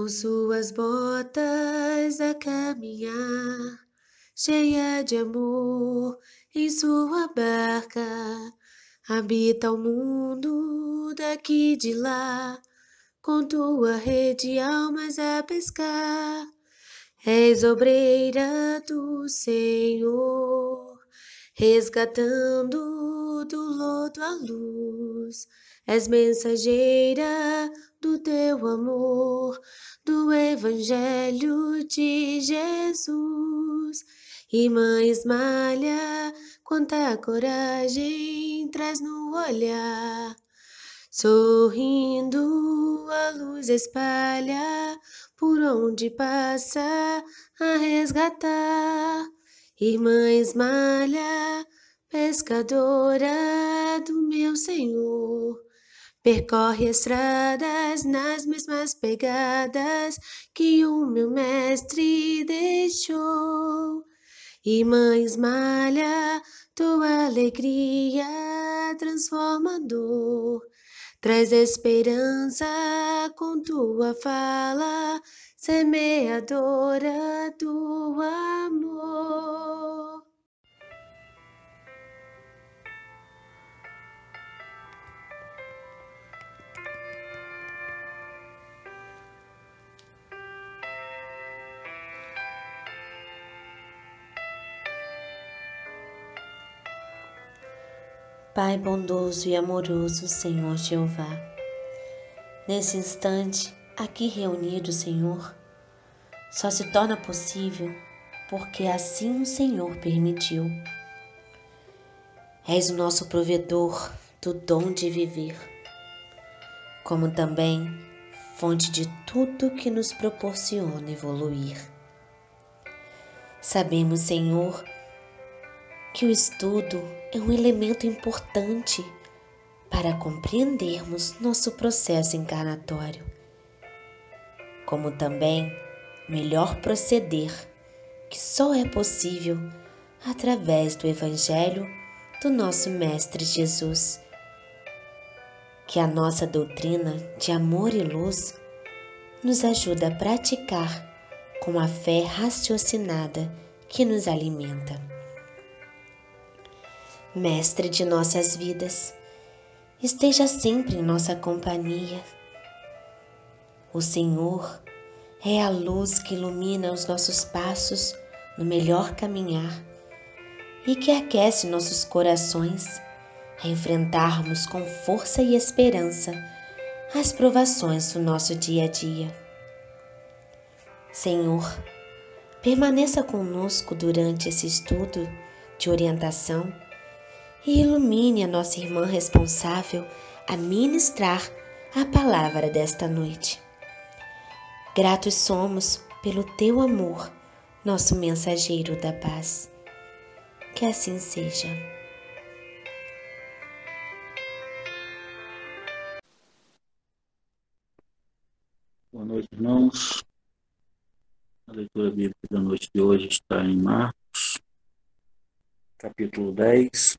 com suas botas a caminhar, cheia de amor em sua barca, habita o mundo daqui e de lá, com tua rede almas a pescar. És obreira do Senhor, resgatando do lodo a luz. És mensageira do teu amor, do Evangelho de Jesus. Irmã Ismalha, quanta coragem traz no olhar. Sorrindo, a luz espalha por onde passa a resgatar. Irmã Ismalha, pescadora do meu Senhor, percorre estradas nas mesmas pegadas que o meu mestre deixou. Irmã Ismalha, tua alegria transforma a dor. Traz esperança com tua fala, semeadora do amor. Pai bondoso e amoroso, Senhor Jeová, nesse instante, aqui reunido, Senhor, só se torna possível porque assim o Senhor permitiu. És o nosso provedor do dom de viver, como também fonte de tudo que nos proporciona evoluir. Sabemos, Senhor, que o estudo é um elemento importante para compreendermos nosso processo encarnatório, como também melhor proceder, que só é possível através do Evangelho do nosso Mestre Jesus, que a nossa doutrina de amor e luz nos ajuda a praticar com a fé raciocinada que nos alimenta. Mestre de nossas vidas, esteja sempre em nossa companhia. O Senhor é a luz que ilumina os nossos passos no melhor caminhar e que aquece nossos corações a enfrentarmos com força e esperança as provações do nosso dia a dia. Senhor, permaneça conosco durante esse estudo de orientação e ilumine a nossa irmã responsável a ministrar a palavra desta noite. Gratos somos pelo teu amor, nosso mensageiro da paz. Que assim seja. Boa noite, irmãos. A leitura bíblica da noite de hoje está em Marcos, capítulo 10,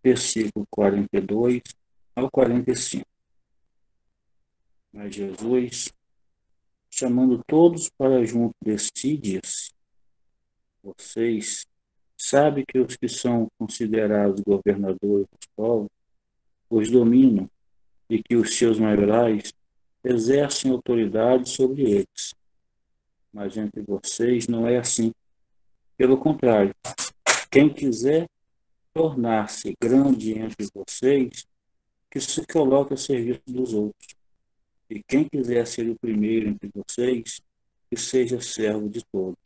versículo 42 ao 45. Mas Jesus, chamando todos para junto de si, disse: Vocês sabem que os que são considerados governadores dos povos os dominam e que os seus maiorais exercem autoridade sobre eles. Mas entre vocês não é assim. Pelo contrário, quem quiser tornar-se grande entre vocês, que se coloque a serviço dos outros. E quem quiser ser o primeiro entre vocês, que seja servo de todos.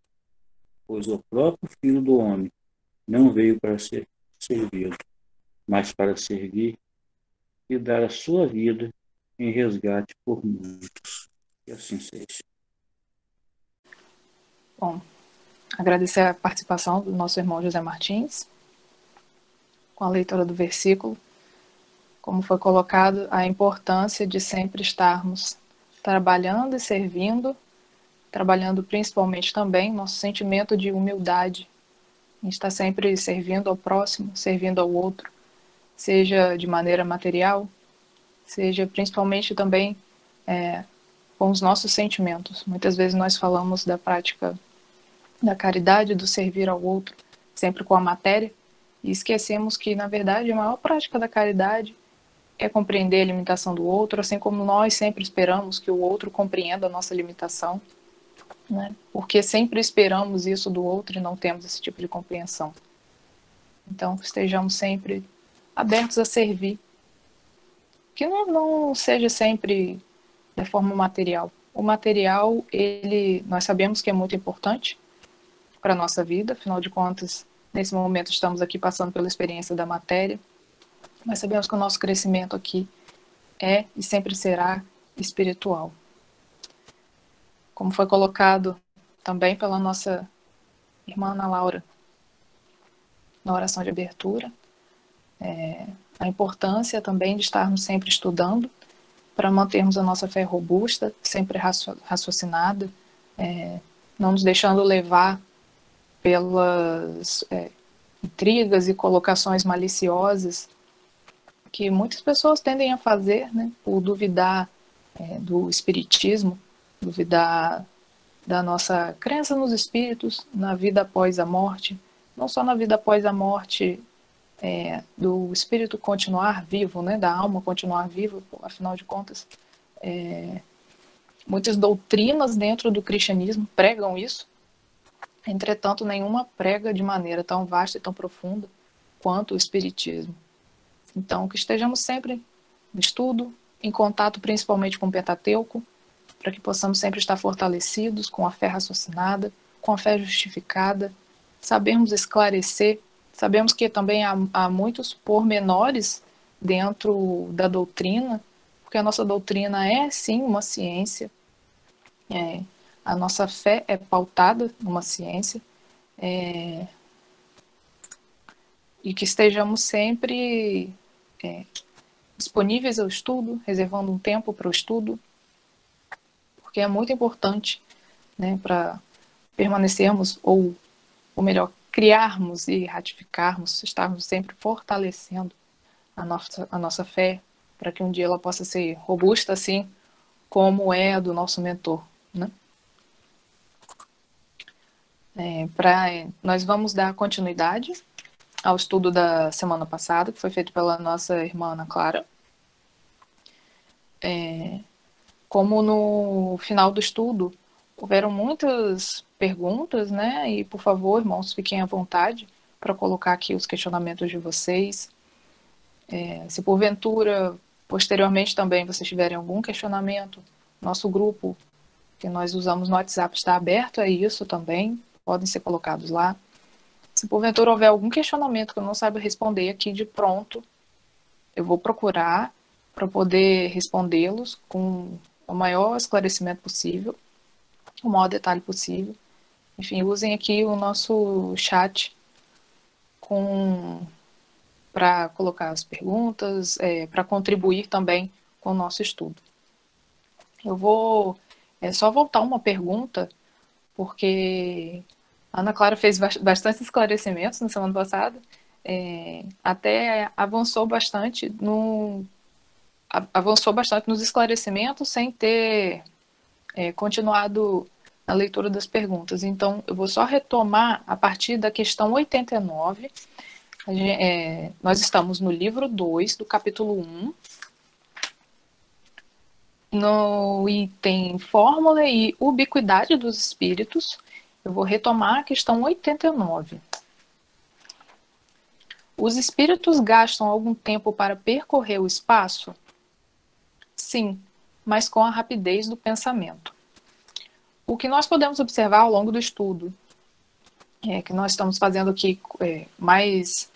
Pois o próprio Filho do Homem não veio para ser servido, mas para servir e dar a sua vida em resgate por muitos. Que assim seja. Bom, agradecer a participação do nosso irmão José Martins, com a leitura do versículo. Como foi colocado, a importância de sempre estarmos trabalhando e servindo, trabalhando principalmente também nosso sentimento de humildade, em estar sempre servindo ao próximo, servindo ao outro, seja de maneira material, seja principalmente também com os nossos sentimentos. Muitas vezes nós falamos da prática da caridade, do servir ao outro, sempre com a matéria, e esquecemos que, na verdade, a maior prática da caridade é compreender a limitação do outro, assim como nós sempre esperamos que o outro compreenda a nossa limitação, né? Porque sempre esperamos isso do outro e não temos esse tipo de compreensão. Então, estejamos sempre abertos a servir. Que não seja sempre de forma material. O material, nós sabemos que é muito importante para a nossa vida, afinal de contas, nesse momento estamos aqui passando pela experiência da matéria, mas sabemos que o nosso crescimento aqui é e sempre será espiritual. Como foi colocado também pela nossa irmã Ana Laura na oração de abertura, a importância também de estarmos sempre estudando para mantermos a nossa fé robusta, sempre raciocinada, não nos deixando levar pelas intrigas e colocações maliciosas que muitas pessoas tendem a fazer, né, por duvidar do espiritismo, duvidar da nossa crença nos espíritos, na vida após a morte, não só na vida após a morte do espírito continuar vivo, né, da alma continuar viva, afinal de contas, muitas doutrinas dentro do cristianismo pregam isso, entretanto, nenhuma prega de maneira tão vasta e tão profunda quanto o espiritismo. Então, que estejamos sempre no estudo, em contato principalmente com o Pentateuco, para que possamos sempre estar fortalecidos com a fé raciocinada, com a fé justificada, sabermos esclarecer. Sabemos que também há muitos pormenores dentro da doutrina, porque a nossa doutrina é, sim, uma ciência. A nossa fé é pautada numa ciência. E que estejamos sempre disponíveis ao estudo, reservando um tempo para o estudo, porque é muito importante, né, para permanecermos, ou melhor, criarmos e ratificarmos, estarmos sempre fortalecendo a nossa fé, para que um dia ela possa ser robusta, assim como é a do nosso mentor, né? Nós vamos dar continuidade ao estudo da semana passada, que foi feito pela nossa irmã Ana Clara. Como no final do estudo houveram muitas perguntas, né? E, por favor, irmãos, fiquem à vontade para colocar aqui os questionamentos de vocês. Se porventura, posteriormente também, vocês tiverem algum questionamento, nosso grupo que nós usamos no WhatsApp está aberto a isso também, podem ser colocados lá. Se porventura houver algum questionamento que eu não saiba responder aqui de pronto, eu vou procurar para poder respondê-los com o maior esclarecimento possível, o maior detalhe possível. Enfim, usem aqui o nosso chat para colocar as perguntas, para contribuir também com o nosso estudo. Eu vou só voltar uma pergunta, porque a Ana Clara fez bastante esclarecimentos na semana passada, até avançou bastante nos esclarecimentos sem ter continuado na leitura das perguntas. Então, eu vou só retomar a partir da questão 89. Nós estamos no livro 2, do capítulo 1, no item Fórmula e Ubiquidade dos Espíritos. Eu vou retomar a questão 89. Os espíritos gastam algum tempo para percorrer o espaço? Sim, mas com a rapidez do pensamento. O que nós podemos observar ao longo do estudo, que nós estamos fazendo aqui mais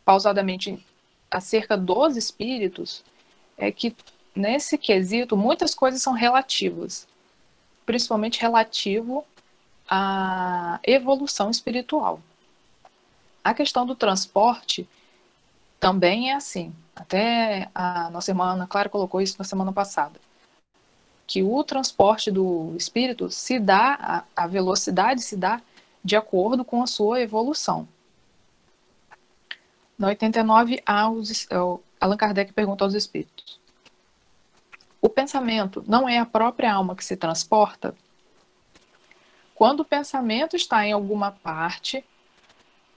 pausadamente acerca dos espíritos, é que nesse quesito muitas coisas são relativas, principalmente relativo à evolução espiritual. A questão do transporte também é assim. Até a nossa irmã Ana Clara colocou isso na semana passada. Que o transporte do espírito se dá, a velocidade se dá de acordo com a sua evolução. No 89, Allan Kardec pergunta aos espíritos: o pensamento não é a própria alma que se transporta? Quando o pensamento está em alguma parte,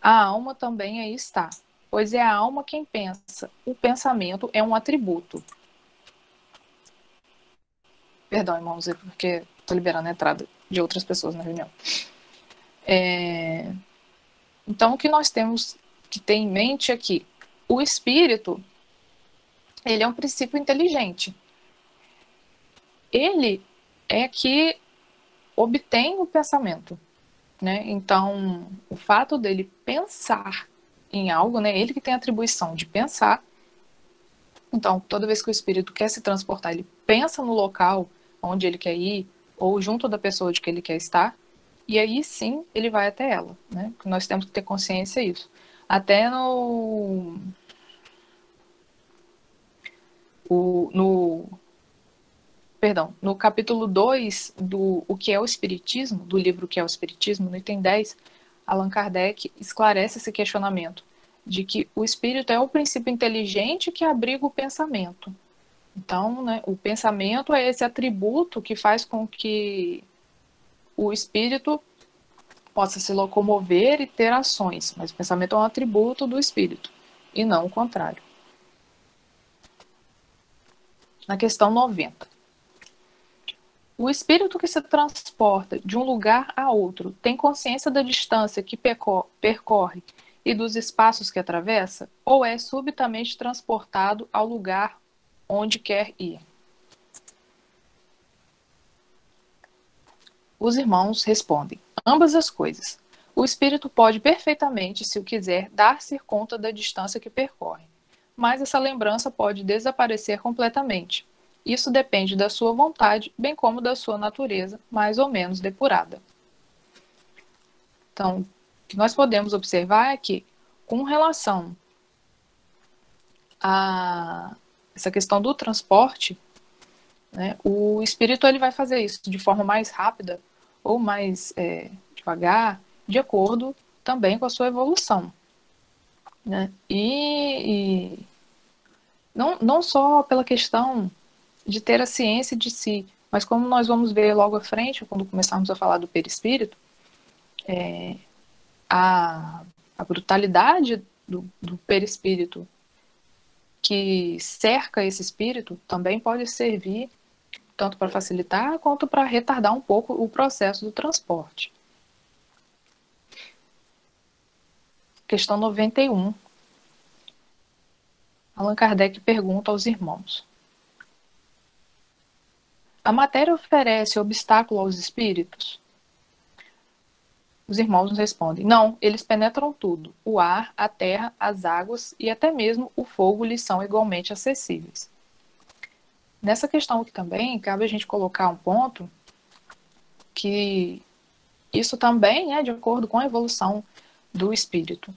a alma também aí está, pois é a alma quem pensa. O pensamento é um atributo. Perdão, irmãos, é porque estou liberando a entrada de outras pessoas na reunião. Então, o que nós temos que ter em mente é que o espírito, ele é um princípio inteligente. Ele é que obtém o pensamento, né? Então, o fato dele pensar em algo, né? Ele que tem a atribuição de pensar. Então, toda vez que o espírito quer se transportar, ele pensa no local onde ele quer ir, ou junto da pessoa de que ele quer estar, e aí sim ele vai até ela, né? Nós temos que ter consciência disso. Até no capítulo 2 do O que é o Espiritismo, do livro O que é o Espiritismo, no item 10, Allan Kardec esclarece esse questionamento de que o espírito é o princípio inteligente que abriga o pensamento. Então, né, o pensamento é esse atributo que faz com que o espírito possa se locomover e ter ações, mas o pensamento é um atributo do espírito, e não o contrário. Na questão 90. O espírito que se transporta de um lugar a outro tem consciência da distância que percorre e dos espaços que atravessa, ou é subitamente transportado ao lugar onde quer ir? Os irmãos respondem: ambas as coisas. O espírito pode perfeitamente, se o quiser, dar-se conta da distância que percorre, mas essa lembrança pode desaparecer completamente. Isso depende da sua vontade, bem como da sua natureza, mais ou menos depurada. Então, o que nós podemos observar é que, com relação a essa questão do transporte, né, o espírito ele vai fazer isso de forma mais rápida ou mais devagar, de acordo também com a sua evolução. Né? E não só pela questão de ter a ciência de si, mas como nós vamos ver logo à frente, quando começarmos a falar do perispírito, a brutalidade do perispírito que cerca esse espírito também pode servir tanto para facilitar quanto para retardar um pouco o processo do transporte. Questão 91. Allan Kardec pergunta aos irmãos: a matéria oferece obstáculo aos espíritos? Os irmãos nos respondem: não, eles penetram tudo. O ar, a terra, as águas e até mesmo o fogo lhes são igualmente acessíveis. Nessa questão aqui também, cabe a gente colocar um ponto que isso também é de acordo com a evolução do espírito.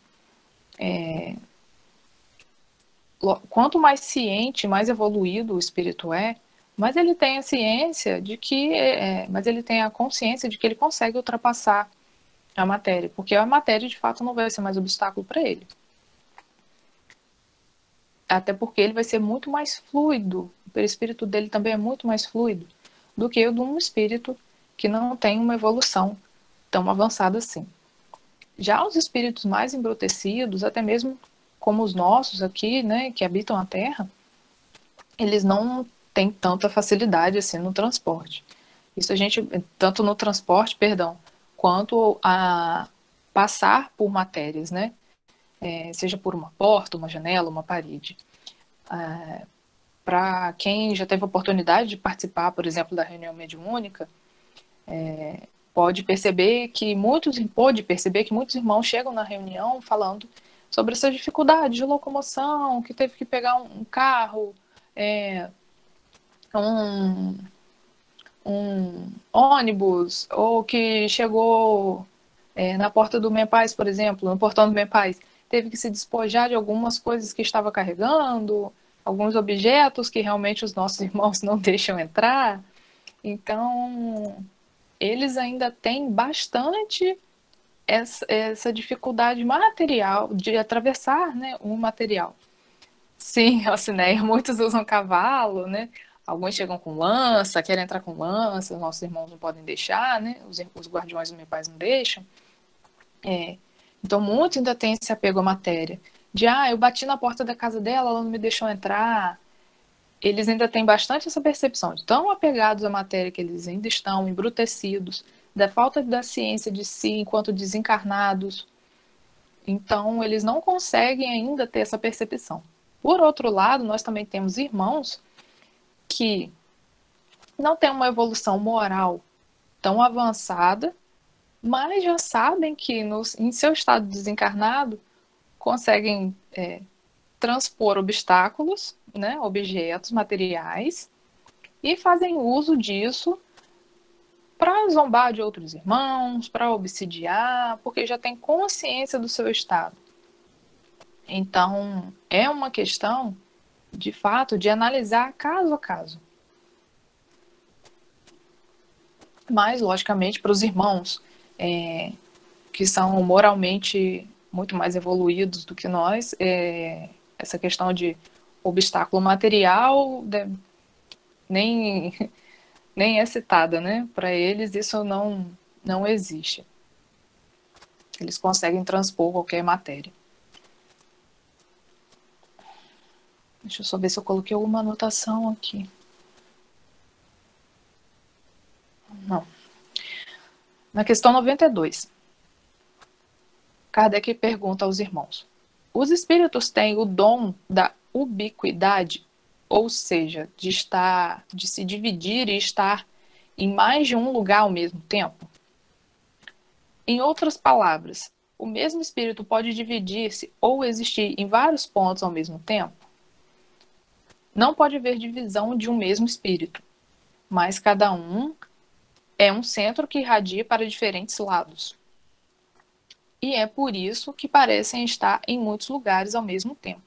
Quanto mais ciente, mais evoluído o espírito é, mas ele tem a ciência de que, mas ele tem a consciência de que ele consegue ultrapassar a matéria, porque a matéria de fato não vai ser mais obstáculo para ele. Até porque ele vai ser muito mais fluido, o perispírito dele também é muito mais fluido do que o de um espírito que não tem uma evolução tão avançada assim. Já os espíritos mais embrutecidos, até mesmo como os nossos aqui, né, que habitam a Terra, eles não têm tanta facilidade assim no transporte. Isso a gente, tanto no transporte, quanto a passar por matérias, né? Seja por uma porta, uma janela, uma parede. Para quem já teve a oportunidade de participar, por exemplo, da reunião mediúnica, pode perceber que muitos irmãos chegam na reunião falando sobre essa dificuldade de locomoção, que teve que pegar um carro, um ônibus, ou que chegou na porta do MEPAS, por exemplo, no portão do MEPAS, teve que se despojar de algumas coisas que estava carregando, alguns objetos que realmente os nossos irmãos não deixam entrar. Então, eles ainda têm bastante essa dificuldade material de atravessar, né, um material. Sim, Alcineia, muitos usam cavalo, né? Alguns chegam com lança, querem entrar com lança, nossos irmãos não podem deixar, né? Os guardiões dos meus pais não deixam. Então, muitos ainda têm esse apego à matéria. De, eu bati na porta da casa dela, ela não me deixou entrar. Eles ainda têm bastante essa percepção de tão apegados à matéria que eles ainda estão, embrutecidos, da falta da ciência de si enquanto desencarnados. Então, eles não conseguem ainda ter essa percepção. Por outro lado, nós também temos irmãos que não têm uma evolução moral tão avançada, mas já sabem que em seu estado desencarnado conseguem transpor obstáculos, né, objetos materiais, e fazem uso disso para zombar de outros irmãos, para obsidiar, porque já tem consciência do seu estado. Então, é uma questão, de fato, de analisar caso a caso. Mas, logicamente, para os irmãos que são moralmente muito mais evoluídos do que nós, essa questão de obstáculo material nem é citada, né? Para eles isso não existe. Eles conseguem transpor qualquer matéria. Deixa eu só ver se eu coloquei alguma anotação aqui. Não. Na questão 92, Kardec pergunta aos irmãos: os espíritos têm o dom da ubiquidade, ou seja, de se dividir e estar em mais de um lugar ao mesmo tempo? Em outras palavras, o mesmo espírito pode dividir-se ou existir em vários pontos ao mesmo tempo? Não pode haver divisão de um mesmo espírito, mas cada um é um centro que irradia para diferentes lados. E é por isso que parecem estar em muitos lugares ao mesmo tempo.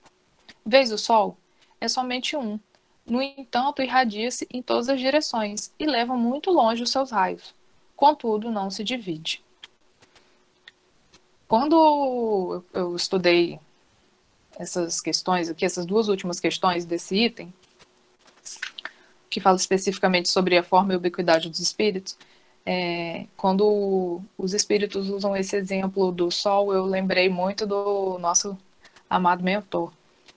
Vês o Sol? É somente um. No entanto, irradia-se em todas as direções e leva muito longe os seus raios. Contudo, não se divide. Quando eu estudei essas questões aqui, essas duas últimas questões desse item, que fala especificamente sobre a forma e ubiquidade dos espíritos, quando os espíritos usam esse exemplo do Sol, eu lembrei muito do nosso amado mentor,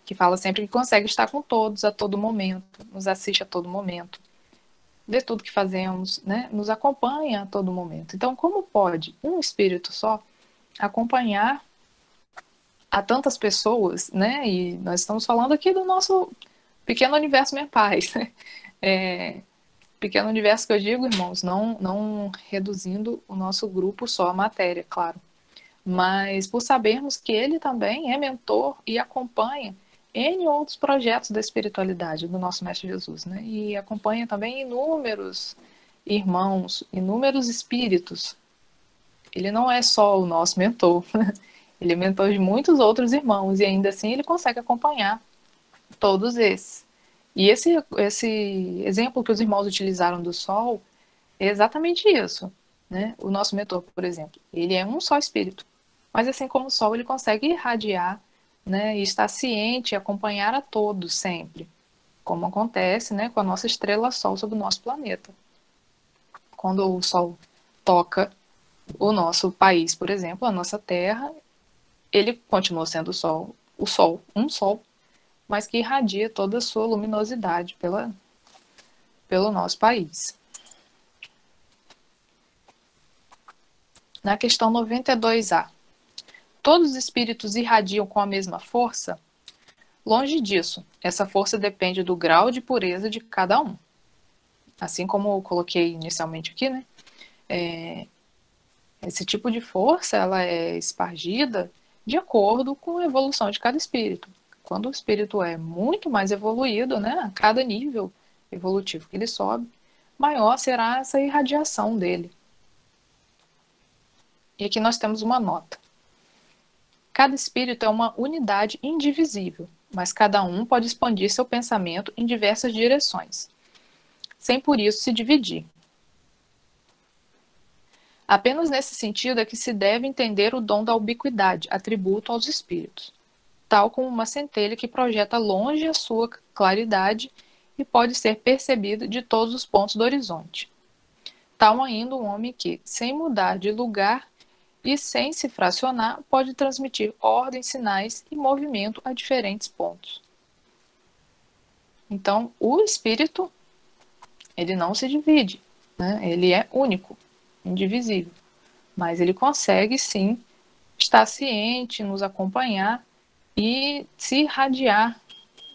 que fala sempre que consegue estar com todos a todo momento, nos assiste a todo momento, vê tudo que fazemos, né? Nos acompanha a todo momento. Então, como pode um espírito só acompanhar a tantas pessoas, né? E nós estamos falando aqui do nosso pequeno universo mentais, né? Pequeno universo que eu digo, irmãos, não reduzindo o nosso grupo só à matéria, claro. Mas por sabermos que ele também é mentor e acompanha N outros projetos da espiritualidade do nosso Mestre Jesus, né? E acompanha também inúmeros irmãos, inúmeros espíritos. Ele não é só o nosso mentor, ele é mentor de muitos outros irmãos, e ainda assim ele consegue acompanhar todos esses. E esse exemplo que os irmãos utilizaram do Sol é exatamente isso, né? O nosso mentor, por exemplo, ele é um só espírito, mas assim como o Sol, ele consegue irradiar, né, e estar ciente e acompanhar a todos sempre, como acontece, né, com a nossa estrela Sol sobre o nosso planeta. Quando o Sol toca o nosso país, por exemplo, a nossa Terra, ele continua sendo o Sol, um Sol, mas que irradia toda a sua luminosidade pelo nosso país. Na questão 92A, todos os espíritos irradiam com a mesma força? Longe disso, essa força depende do grau de pureza de cada um. Assim como eu coloquei inicialmente aqui, né? Esse tipo de força, ela é espargida de acordo com a evolução de cada espírito. Quando o espírito é muito mais evoluído, né, a cada nível evolutivo que ele sobe, maior será essa irradiação dele. E aqui nós temos uma nota. Cada espírito é uma unidade indivisível, mas cada um pode expandir seu pensamento em diversas direções, sem por isso se dividir. Apenas nesse sentido é que se deve entender o dom da ubiquidade, atributo aos espíritos, tal como uma centelha que projeta longe a sua claridade e pode ser percebido de todos os pontos do horizonte. Tal ainda um homem que, sem mudar de lugar e sem se fracionar, pode transmitir ordens, sinais e movimento a diferentes pontos. Então, o espírito, ele não se divide, né? Ele é único, indivisível, mas ele consegue sim estar ciente, nos acompanhar e se irradiar,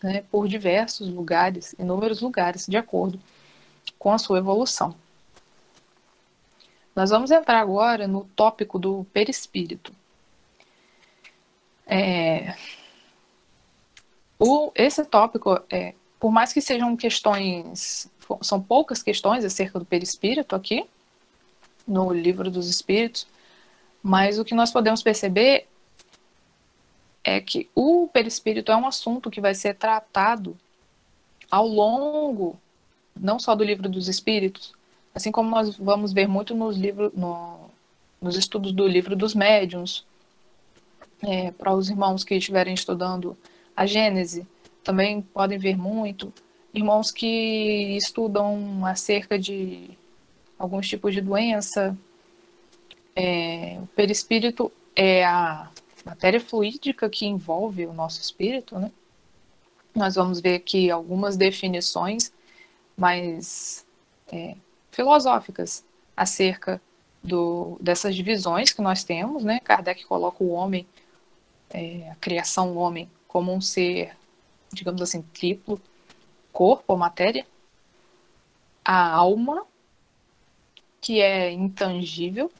né, por diversos lugares, inúmeros lugares, de acordo com a sua evolução. Nós vamos entrar agora no tópico do perispírito. Esse tópico, por mais que sejam questões, são poucas questões acerca do perispírito aqui, no Livro dos Espíritos, mas o que nós podemos perceber é que o perispírito é um assunto que vai ser tratado ao longo, não só do Livro dos Espíritos, assim como nós vamos ver muito nos estudos do Livro dos Médiuns, para os irmãos que estiverem estudando a Gênese, também podem ver muito. Irmãos que estudam acerca de alguns tipos de doença. O perispírito é a matéria fluídica que envolve o nosso espírito, né? Nós vamos ver aqui algumas definições mais filosóficas acerca dessas divisões que nós temos, né? Kardec coloca o homem, a criação do homem, como um ser, digamos assim, triplo: corpo ou matéria, a alma, que é intangível,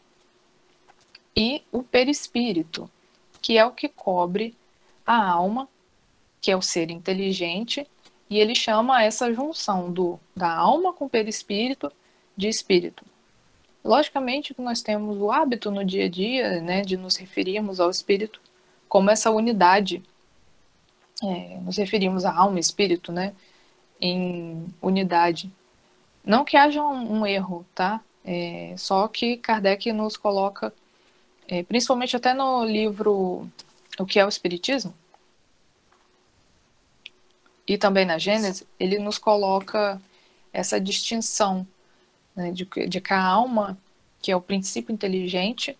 e o perispírito, que é o que cobre a alma, que é o ser inteligente, e ele chama essa junção da alma com o perispírito de espírito. Logicamente que nós temos o hábito no dia a dia, né, de nos referirmos ao espírito como essa unidade, nos referimos à alma e espírito, né, em unidade. Não que haja um erro, tá? Só que Kardec nos coloca, principalmente até no livro O que é o Espiritismo, e também na Gênese, ele nos coloca essa distinção, né, de que a alma, que é o princípio inteligente,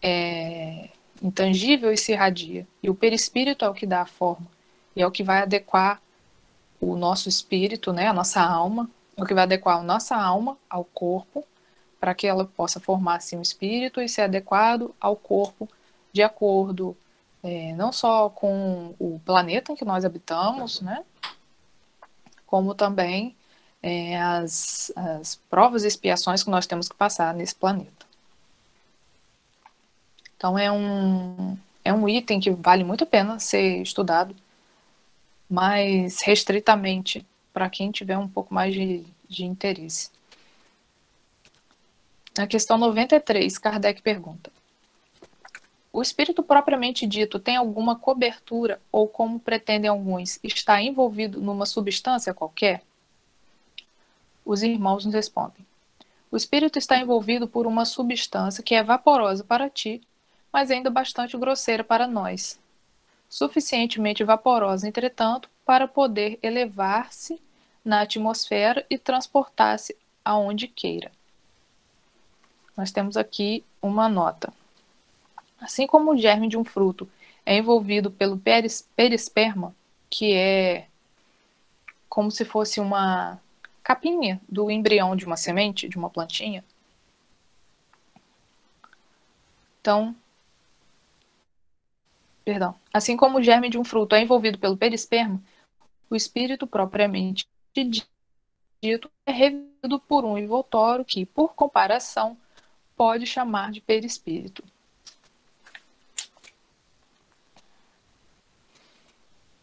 é intangível e se irradia, e o perispírito é o que dá a forma, e é o que vai adequar o nosso espírito, né, a nossa alma, é o que vai adequar a nossa alma ao corpo, para que ela possa formar assim um espírito e ser adequado ao corpo, de acordo não só com o planeta em que nós habitamos, né, como também as provas e expiações que nós temos que passar nesse planeta. Então é um item que vale muito a pena ser estudado, mas restritamente para quem tiver um pouco mais de interesse. Na questão 93, Kardec pergunta: o espírito propriamente dito tem alguma cobertura ou, como pretendem alguns, está envolvido numa substância qualquer? Os irmãos nos respondem: o espírito está envolvido por uma substância que é vaporosa para ti, mas ainda bastante grosseira para nós. Suficientemente vaporosa, entretanto, para poder elevar-se na atmosfera e transportar-se aonde queira. Nós temos aqui uma nota. Assim como o germe de um fruto é envolvido pelo perisperma, que é como se fosse uma capinha do embrião de uma semente, de uma plantinha. Então, assim como o germe de um fruto é envolvido pelo perisperma, o espírito propriamente dito é revestido por um envoltório que, por comparação, pode chamar de perispírito.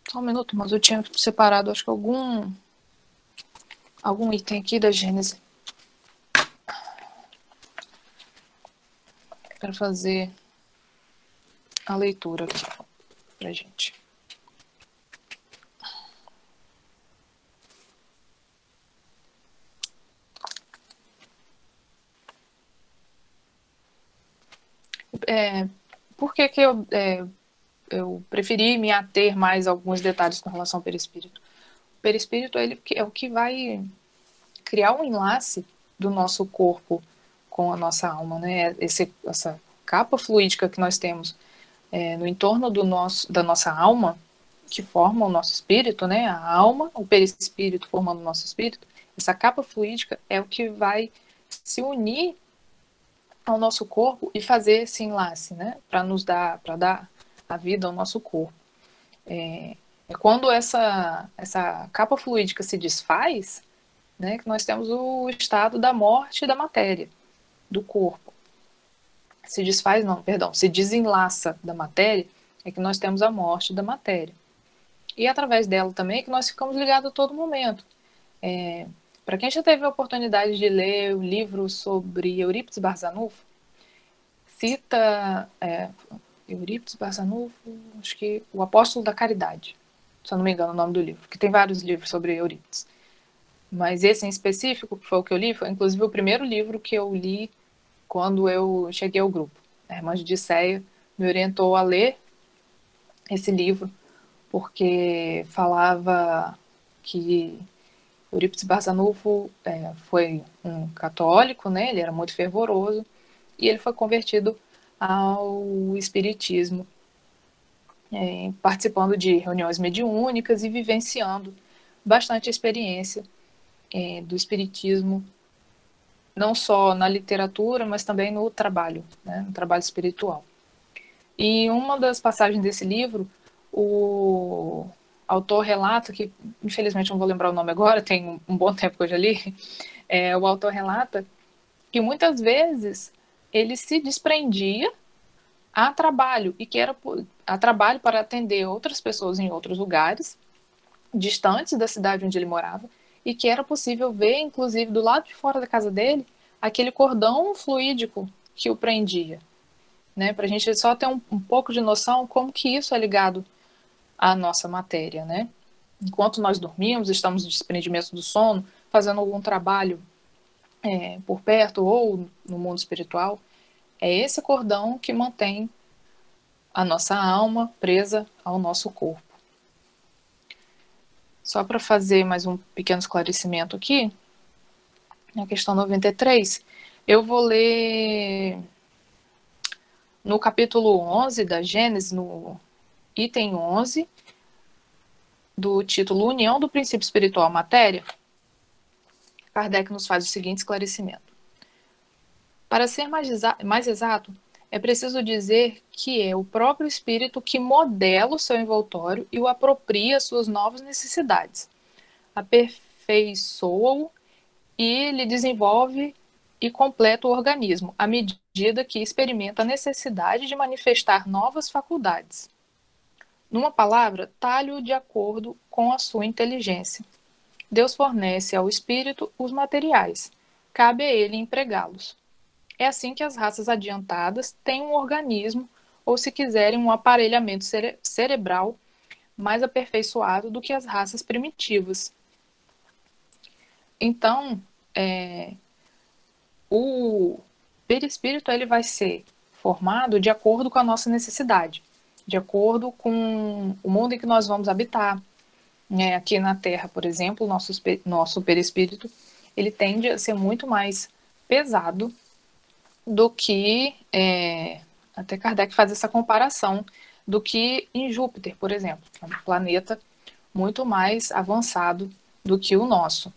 Só um minuto, mas eu tinha separado, acho que algum item aqui da Gênese para fazer a leitura aqui pra gente. Por que eu preferi me ater mais a alguns detalhes com relação ao perispírito? perispírito ele é o que vai criar um enlace do nosso corpo com a nossa alma, né? Essa capa fluídica que nós temos no entorno da nossa alma, que forma o nosso espírito, né? A alma, o perispírito formando o nosso espírito, essa capa fluídica é o que vai se unir ao nosso corpo e fazer esse enlace, né? Para dar a vida ao nosso corpo. É quando essa capa fluídica se desfaz, né, que nós temos o estado da morte da matéria, do corpo. Se desfaz, não, perdão, se desenlaça da matéria, é que nós temos a morte da matéria. E através dela também é que nós ficamos ligados a todo momento. Para quem já teve a oportunidade de ler o livro sobre Eurípides Barçanufo, cita Eurípides Barçanufo, acho que O Apóstolo da Caridade, se eu não me engano o nome do livro, que tem vários livros sobre Eurípides. Mas esse em específico, que foi o que eu li, foi inclusive o primeiro livro que eu li quando eu cheguei ao grupo. A irmã Judicéia me orientou a ler esse livro, porque falava que Eurípides Barçanufo foi um católico, né? Ele era muito fervoroso, e ele foi convertido ao espiritismo, participando de reuniões mediúnicas e vivenciando bastante a experiência do espiritismo, não só na literatura, mas também no trabalho, né, no trabalho espiritual. E uma das passagens desse livro, o autor relata, que infelizmente não vou lembrar o nome agora, tem um bom tempo que eu já li, o autor relata que muitas vezes ele se desprendia a trabalho, e que era a trabalho para atender outras pessoas em outros lugares, distantes da cidade onde ele morava, e que era possível ver, inclusive, do lado de fora da casa dele, aquele cordão fluídico que o prendia. Né? Para a gente só ter um pouco de noção como que isso é ligado à nossa matéria. Né? Enquanto nós dormimos, estamos em desprendimento do sono, fazendo algum trabalho por perto ou no mundo espiritual, é esse cordão que mantém a nossa alma presa ao nosso corpo. Só para fazer mais um pequeno esclarecimento aqui, na questão 93, eu vou ler no capítulo 11 da Gênesis, no item 11, do título União do Princípio Espiritual à Matéria. Kardec nos faz o seguinte esclarecimento. Para ser mais exato, é preciso dizer que é o próprio espírito que modela o seu envoltório e o apropria às suas novas necessidades, aperfeiçoa-o e lhe desenvolve e completa o organismo, à medida que experimenta a necessidade de manifestar novas faculdades. Numa palavra, talhe-o de acordo com a sua inteligência. Deus fornece ao espírito os materiais, cabe a ele empregá-los. É assim que as raças adiantadas têm um organismo, ou se quiserem, um aparelhamento cerebral mais aperfeiçoado do que as raças primitivas. Então, o perispírito ele vai ser formado de acordo com a nossa necessidade, de acordo com o mundo em que nós vamos habitar. Aqui na Terra, por exemplo, nosso perispírito ele tende a ser muito mais pesado do que, até Kardec faz essa comparação, do que em Júpiter, por exemplo, que é um planeta muito mais avançado do que o nosso.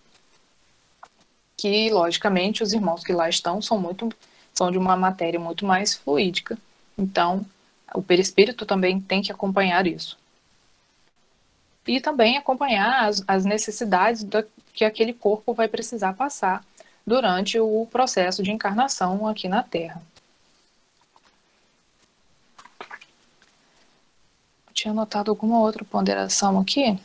Que, logicamente, os irmãos que lá estão são de uma matéria muito mais fluídica. Então, o perispírito também tem que acompanhar isso. E também acompanhar as necessidades que aquele corpo vai precisar passar durante o processo de encarnação aqui na Terra. Eu tinha anotado alguma outra ponderação aqui?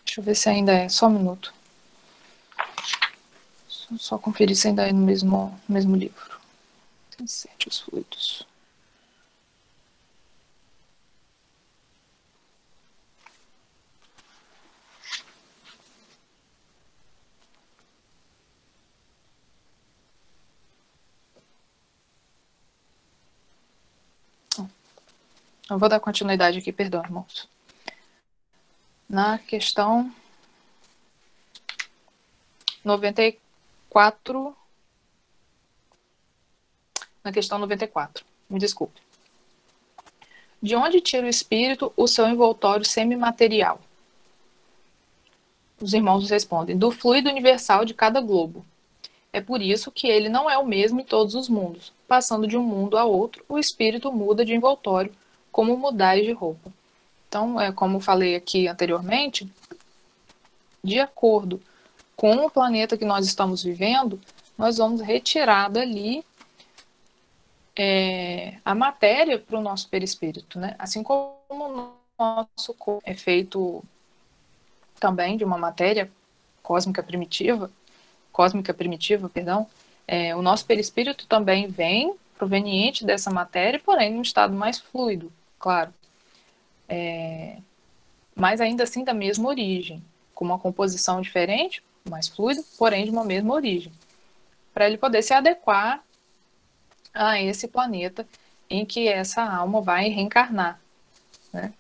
Deixa eu ver se ainda é. Só um minuto. Só conferir se ainda é no mesmo livro. Inserte os fluidos. Eu vou dar continuidade aqui, perdão, irmãos. Na questão 94. Na questão 94. Me desculpe. De onde tira o espírito o seu envoltório semimaterial? Os irmãos respondem: do fluido universal de cada globo. É por isso que ele não é o mesmo em todos os mundos. Passando de um mundo a outro, o espírito muda de envoltório, como mudar de roupa. Então, como falei aqui anteriormente, de acordo com o planeta que nós estamos vivendo, nós vamos retirar dali a matéria para o nosso perispírito, né? Assim como o nosso corpo é feito também de uma matéria cósmica primitiva, o nosso perispírito também vem proveniente dessa matéria, porém num estado mais fluido, claro. Mas ainda assim da mesma origem, com uma composição diferente, mais fluida, porém de uma mesma origem, para ele poder se adequar a esse planeta em que essa alma vai reencarnar, né?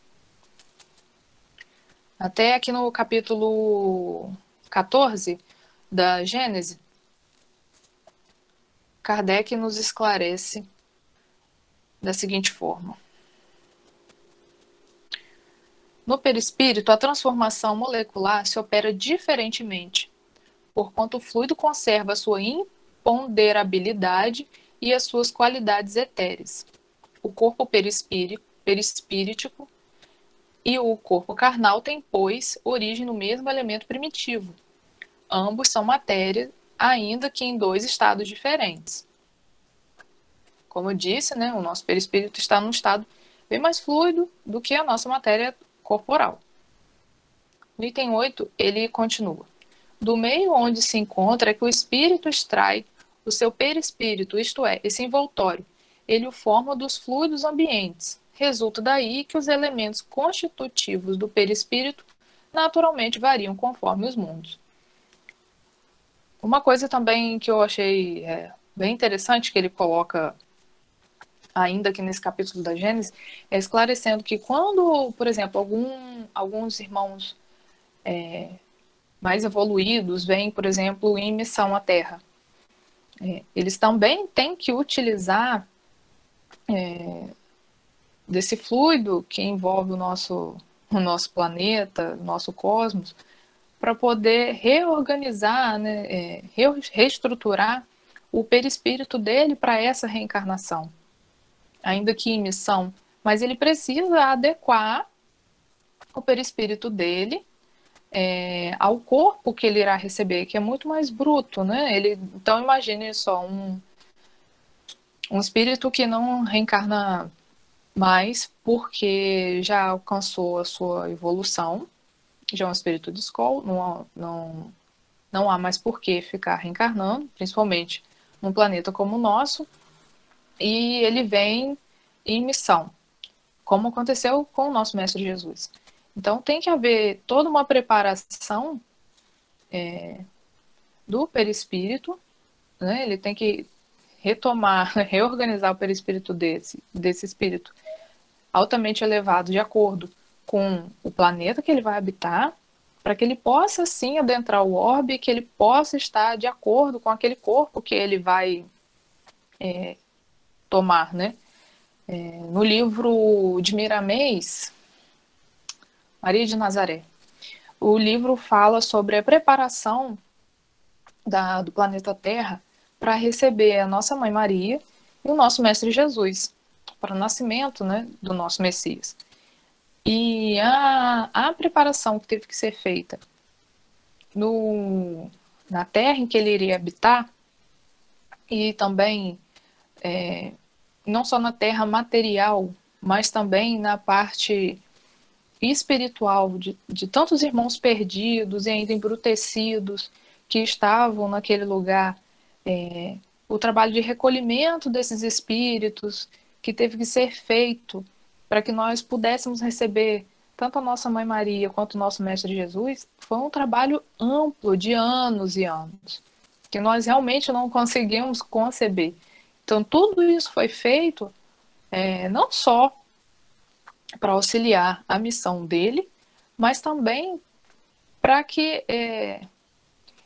Até aqui no capítulo 14 da Gênese, Kardec nos esclarece da seguinte forma: no perispírito, a transformação molecular se opera diferentemente, porquanto o fluido conserva sua imponderabilidade e as suas qualidades etéreas. O corpo perispíritico e o corpo carnal têm, pois, origem no mesmo elemento primitivo. Ambos são matéria, ainda que em dois estados diferentes. Como eu disse, né, o nosso perispírito está num estado bem mais fluido do que a nossa matéria corporal. No item 8, ele continua: do meio onde se encontra é que o espírito extrai o seu perispírito, isto é, esse envoltório. Ele o forma dos fluidos ambientes. Resulta daí que os elementos constitutivos do perispírito naturalmente variam conforme os mundos. Uma coisa também que eu achei bem interessante que ele coloca ainda aqui nesse capítulo da Gênesis, é esclarecendo que quando, por exemplo, alguns irmãos mais evoluídos vêm, por exemplo, em missão à Terra, eles também têm que utilizar desse fluido que envolve o nosso planeta, o nosso cosmos, para poder reorganizar, né, reestruturar o perispírito dele para essa reencarnação, ainda que em missão, mas ele precisa adequar o perispírito dele ao corpo que ele irá receber, que é muito mais bruto, né? Então imagine só um espírito que não reencarna mais porque já alcançou a sua evolução, já é um espírito de escola, não há mais por que ficar reencarnando, principalmente num planeta como o nosso, e ele vem em missão, como aconteceu com o nosso Mestre Jesus. Então tem que haver toda uma preparação do perispírito, né? Ele tem que reorganizar o perispírito desse espírito altamente elevado de acordo com o planeta que ele vai habitar, para que ele possa sim adentrar o orbe, que ele possa estar de acordo com aquele corpo que ele vai tomar, né? No livro de Miramês, Maria de Nazaré, o livro fala sobre a preparação do planeta Terra para receber a nossa Mãe Maria e o nosso Mestre Jesus, para o nascimento, né, do nosso Messias. E a preparação que teve que ser feita na terra em que ele iria habitar, e também não só na terra material, mas também na parte espiritual de tantos irmãos perdidos e ainda embrutecidos que estavam naquele lugar, o trabalho de recolhimento desses espíritos que teve que ser feito para que nós pudéssemos receber tanto a nossa Mãe Maria quanto o nosso Mestre Jesus, foi um trabalho amplo de anos e anos, que nós realmente não conseguimos conceber. Então tudo isso foi feito não só para auxiliar a missão dele, mas também para que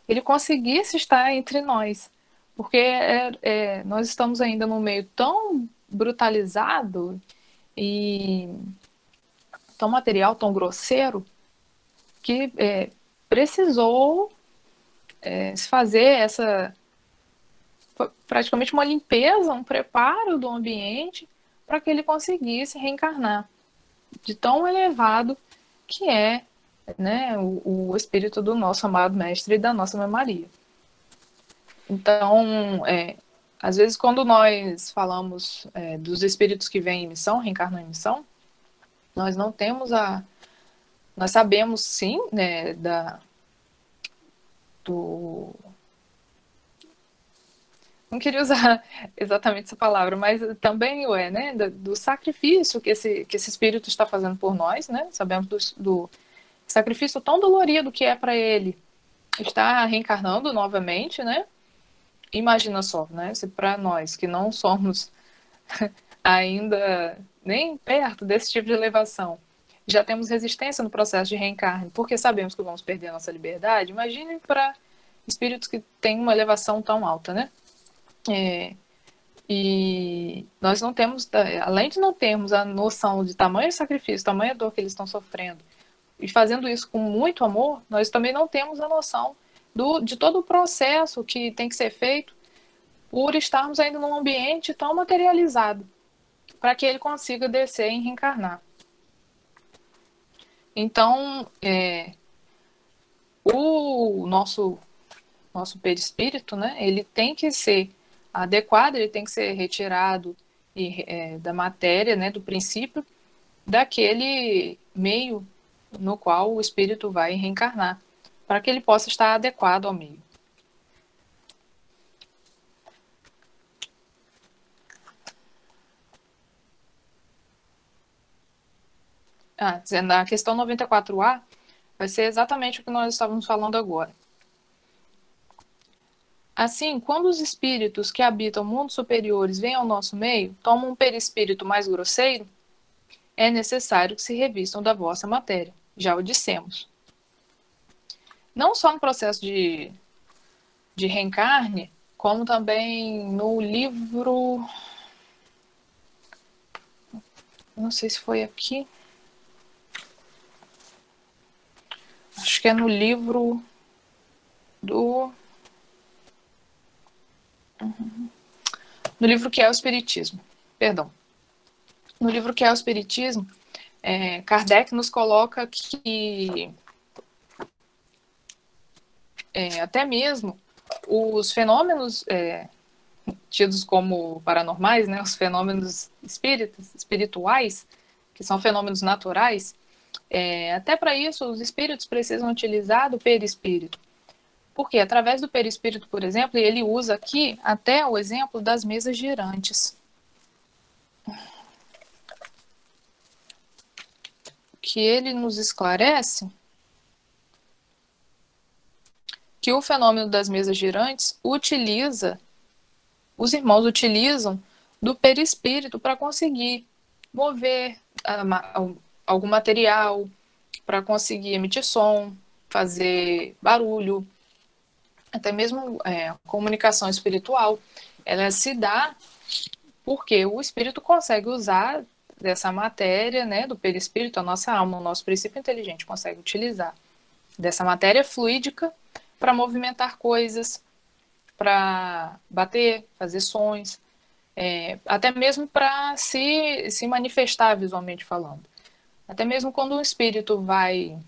ele conseguisse estar entre nós, porque nós estamos ainda num meio tão brutalizado e tão material, tão grosseiro, que precisou se fazer praticamente uma limpeza, um preparo do ambiente para que ele conseguisse reencarnar, de tão elevado que é, né, o espírito do nosso amado mestre e da nossa Mãe Maria. Então, às vezes quando nós falamos dos espíritos que vêm em missão, reencarnam em missão, nós não temos nós sabemos sim, né, não queria usar exatamente essa palavra, mas também né, do sacrifício que esse espírito está fazendo por nós, né? Sabemos do sacrifício tão dolorido que é para ele estar reencarnando novamente, né? Imagina só, né? Se para nós que não somos ainda nem perto desse tipo de elevação, já temos resistência no processo de reencarne, porque sabemos que vamos perder a nossa liberdade, imagine para espíritos que têm uma elevação tão alta, né? E nós não temos, além de não termos a noção de tamanho sacrifício, tamanha dor que eles estão sofrendo, e fazendo isso com muito amor, nós também não temos a noção de todo o processo que tem que ser feito por estarmos ainda num ambiente tão materializado, para que ele consiga descer e reencarnar. Então, o nosso perispírito, né, ele tem que ser adequado, ele tem que ser retirado da matéria, né, do princípio, daquele meio no qual o espírito vai reencarnar, para que ele possa estar adequado ao meio. Dizendo a questão 94A vai ser exatamente o que nós estávamos falando agora. Assim, quando os espíritos que habitam mundos superiores vêm ao nosso meio, tomam um perispírito mais grosseiro, é necessário que se revistam da vossa matéria. Já o dissemos. Não só no processo de reencarne, como também no livro... Não sei se foi aqui. Acho que é no livro no livro que é o Espiritismo. Perdão. No livro que é o Espiritismo, Kardec nos coloca que até mesmo os fenômenos tidos como paranormais, né, os fenômenos espirituais, que são fenômenos naturais, até para isso os espíritos precisam utilizar do perispírito. Porque através do perispírito, por exemplo, ele usa aqui até o exemplo das mesas girantes. Que ele nos esclarece que o fenômeno das mesas girantes os irmãos utilizam do perispírito para conseguir mover algum material, para conseguir emitir som, fazer barulho, até mesmo comunicação espiritual. Ela se dá porque o espírito consegue usar dessa matéria, né, do perispírito, a nossa alma, o nosso princípio inteligente consegue utilizar dessa matéria fluídica para movimentar coisas, para bater, fazer sons, até mesmo para se manifestar visualmente falando. Até mesmo quando um espírito vai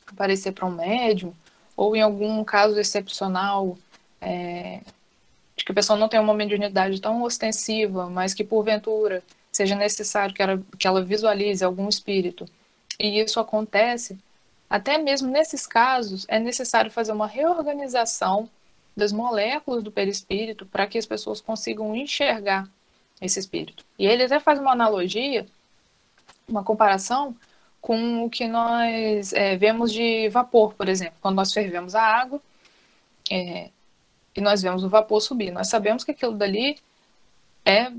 aparecer para um médium, ou em algum caso excepcional, de que a pessoa não tem uma mediunidade tão ostensiva, mas que porventura seja necessário que ela visualize algum espírito, e isso acontece, até mesmo nesses casos é necessário fazer uma reorganização das moléculas do perispírito para que as pessoas consigam enxergar esse espírito. E ele até faz uma analogia, uma comparação com o que nós vemos de vapor, por exemplo. Quando nós fervemos a água e nós vemos o vapor subir, nós sabemos que aquilo dali é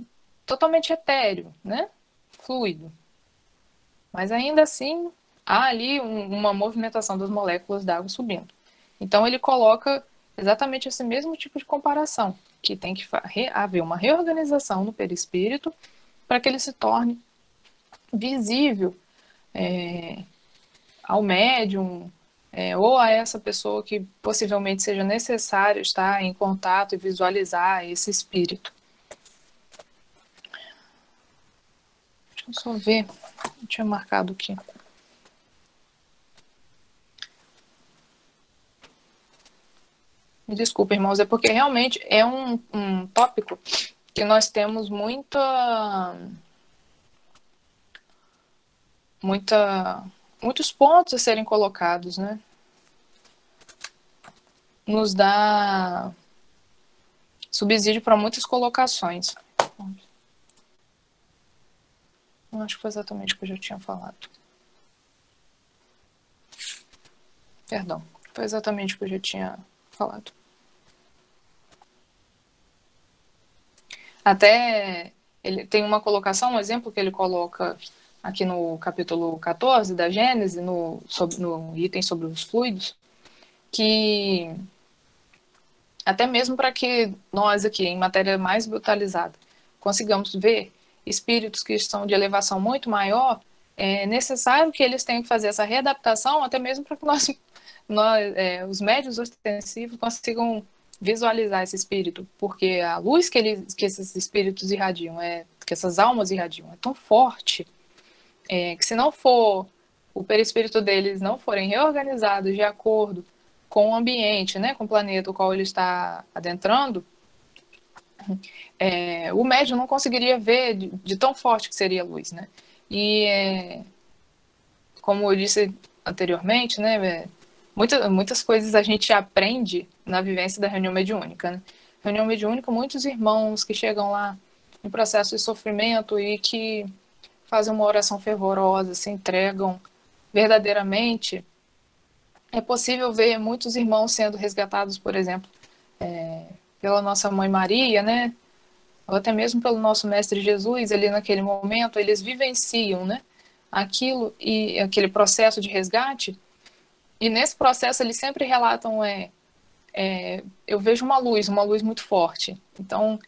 totalmente etéreo, né? Fluido. Mas ainda assim, há ali uma movimentação das moléculas d'água subindo. Então ele coloca exatamente esse mesmo tipo de comparação, que tem que haver uma reorganização no perispírito para que ele se torne visível ao médium, ou a essa pessoa que possivelmente seja necessário estar em contato e visualizar esse espírito. Deixa eu só ver, eu tinha marcado aqui. Me desculpa, irmãos, é porque realmente é um tópico que nós temos muitos pontos a serem colocados, né? Nos dá subsídio para muitas colocações. Não acho que foi exatamente o que eu já tinha falado. Perdão, foi exatamente o que eu já tinha falado. Até ele tem uma colocação, um exemplo que ele coloca aqui no capítulo 14 da Gênesis, no item sobre os fluidos, que até mesmo para que nós aqui, em matéria mais brutalizada, consigamos ver espíritos que estão de elevação muito maior, é necessário que eles tenham que fazer essa readaptação, até mesmo para que os médiuns ostensivos consigam visualizar esse espírito, porque a luz que esses espíritos irradiam, que essas almas irradiam, é tão forte, que se não for o perispírito deles não forem reorganizados de acordo com o ambiente, né, com o planeta o qual ele está adentrando, o médium não conseguiria ver de tão forte que seria a luz, né? E como eu disse anteriormente, né, muitas coisas a gente aprende na vivência da reunião mediúnica, né? Reunião mediúnica, muitos irmãos que chegam lá em processo de sofrimento e que fazem uma oração fervorosa, se entregam verdadeiramente, é possível ver muitos irmãos sendo resgatados, por exemplo, pela nossa Mãe Maria, né? Ou até mesmo pelo nosso Mestre Jesus, ali naquele momento, eles vivenciam, né, aquilo e aquele processo de resgate, e nesse processo eles sempre relatam, eu vejo uma luz muito forte. Então,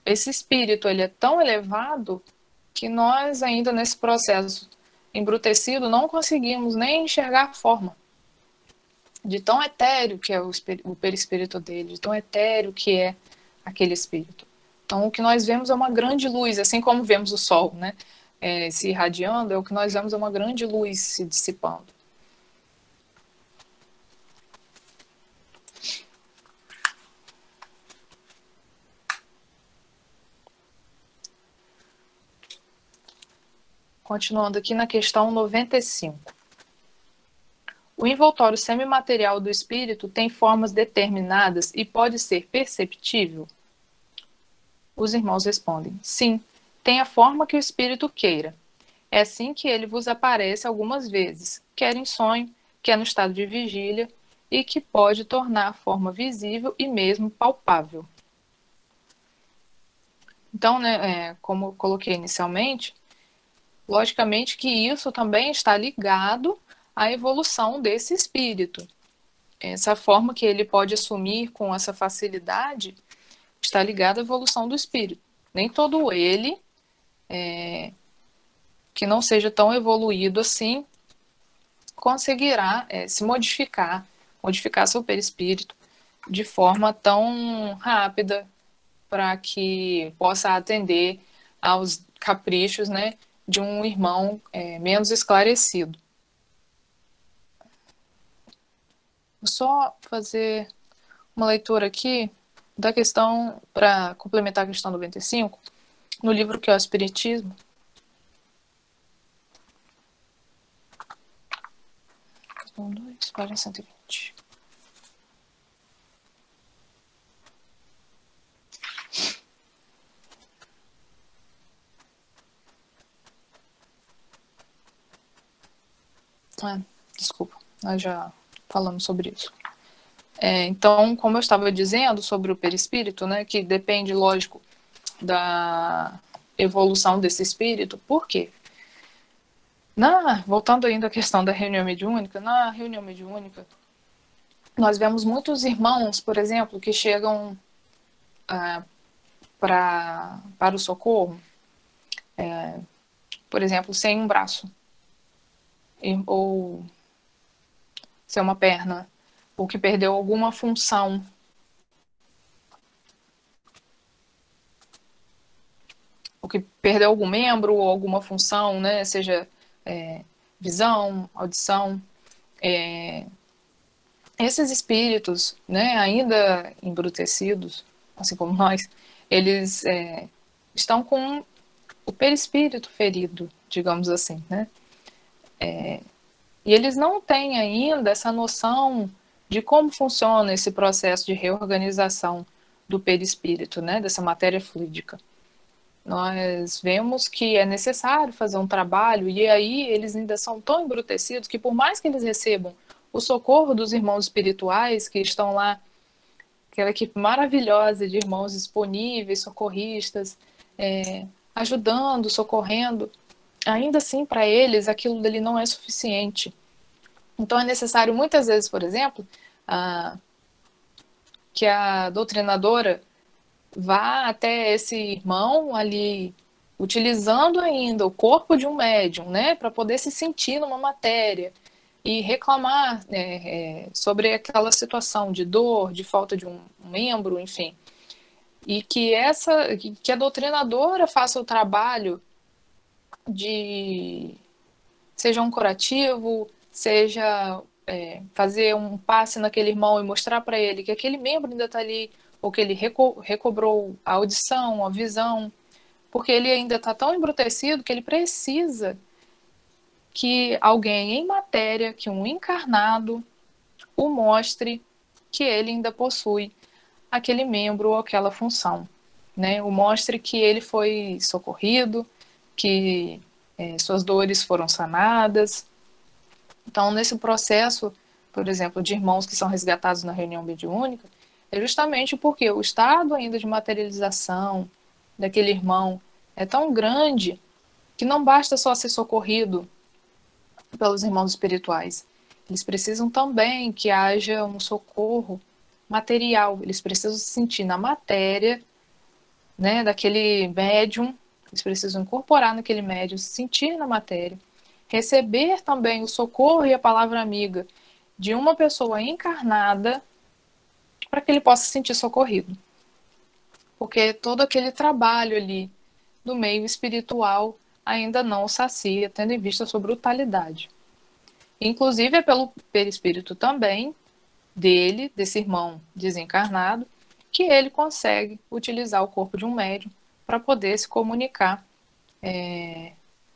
esse espírito, ele é tão elevado que nós ainda nesse processo embrutecido não conseguimos nem enxergar a forma de tão etéreo que é o perispírito dele, de tão etéreo que é aquele espírito. Então, o que nós vemos é uma grande luz, assim como vemos o sol, né, se irradiando, o que nós vemos é uma grande luz se dissipando. Continuando aqui na questão 95. O envoltório semimaterial do espírito tem formas determinadas e pode ser perceptível? Os irmãos respondem: sim, tem a forma que o espírito queira. É assim que ele vos aparece algumas vezes, quer em sonho, quer no estado de vigília, e que pode tornar a forma visível e mesmo palpável. Então, né, como eu coloquei inicialmente, logicamente que isso também está ligado à evolução desse espírito. Essa forma que ele pode assumir com essa facilidade está ligada à evolução do espírito. Nem todo ele, que não seja tão evoluído assim, conseguirá se modificar seu perispírito de forma tão rápida para que possa atender aos caprichos, né, de um irmão menos esclarecido. Vou só fazer uma leitura aqui da questão, para complementar a questão 95, no livro que é o Espiritismo. Página 120. Desculpa, nós já falamos sobre isso. Então, como eu estava dizendo sobre o perispírito, né, que depende, lógico, da evolução desse espírito. Por quê? Voltando ainda à questão da reunião mediúnica, na reunião mediúnica, nós vemos muitos irmãos, por exemplo, que chegam para o socorro, por exemplo, sem um braço, ou sem uma perna, ou que perdeu alguma função. Ou que perdeu algum membro ou alguma função, né? Seja visão, audição. Esses espíritos, né, ainda embrutecidos, assim como nós, eles estão com o perispírito ferido, digamos assim, né? E eles não têm ainda essa noção de como funciona esse processo de reorganização do perispírito, né, dessa matéria fluídica. Nós vemos que é necessário fazer um trabalho, e aí eles ainda são tão embrutecidos que, por mais que eles recebam o socorro dos irmãos espirituais que estão lá, aquela equipe maravilhosa de irmãos disponíveis, socorristas, ajudando, socorrendo, ainda assim, para eles, aquilo dali não é suficiente. Então, é necessário, muitas vezes, por exemplo, que a doutrinadora vá até esse irmão ali, utilizando ainda o corpo de um médium, né, para poder se sentir numa matéria e reclamar sobre aquela situação de dor, de falta de um membro, enfim. E que a doutrinadora faça o trabalho de seja um curativo, seja fazer um passe naquele irmão e mostrar para ele que aquele membro ainda está ali, ou que ele recobrou a audição, a visão, porque ele ainda está tão embrutecido que ele precisa que alguém em matéria, que um encarnado, o mostre que ele ainda possui aquele membro ou aquela função, né? O mostre que ele foi socorrido, que suas dores foram sanadas. Então, nesse processo, por exemplo, de irmãos que são resgatados na reunião mediúnica, é justamente porque o estado ainda de materialização daquele irmão é tão grande que não basta só ser socorrido pelos irmãos espirituais. Eles precisam também que haja um socorro material. Eles precisam se sentir na matéria, né, daquele médium. Eles precisam incorporar naquele médium, se sentir na matéria. Receber também o socorro e a palavra amiga de uma pessoa encarnada para que ele possa se sentir socorrido. Porque todo aquele trabalho ali do meio espiritual ainda não o sacia, tendo em vista a sua brutalidade. Inclusive é pelo perispírito também dele, desse irmão desencarnado, que ele consegue utilizar o corpo de um médium para poder se comunicar,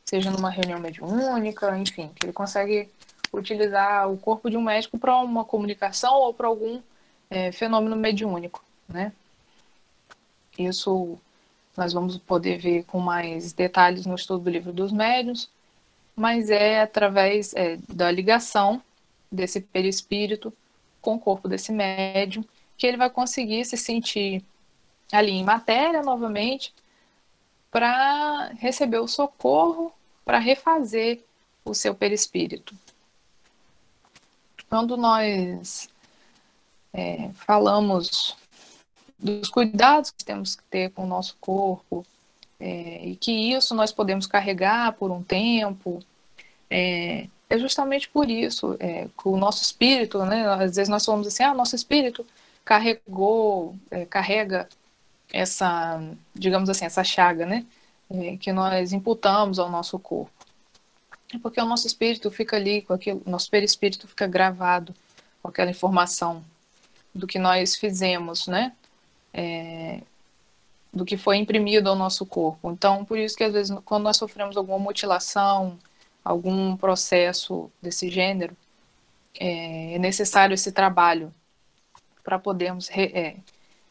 seja numa reunião mediúnica, enfim, que ele consegue utilizar o corpo de um médico para uma comunicação ou para algum fenômeno mediúnico, né? Isso nós vamos poder ver com mais detalhes no estudo do Livro dos Médiuns, mas é através da ligação desse perispírito com o corpo desse médium que ele vai conseguir se sentir ali em matéria novamente para receber o socorro para refazer o seu perispírito. Quando nós falamos dos cuidados que temos que ter com o nosso corpo, e que isso nós podemos carregar por um tempo, é justamente por isso que o nosso espírito, né, às vezes nós falamos assim, nosso espírito carrega essa, digamos assim, essa chaga, né, que nós imputamos ao nosso corpo. É porque o nosso espírito fica ali com aquilo, o nosso perispírito fica gravado com aquela informação do que nós fizemos, né, do que foi imprimido ao nosso corpo. Então, por isso que às vezes quando nós sofremos alguma mutilação, algum processo desse gênero, é necessário esse trabalho para podermos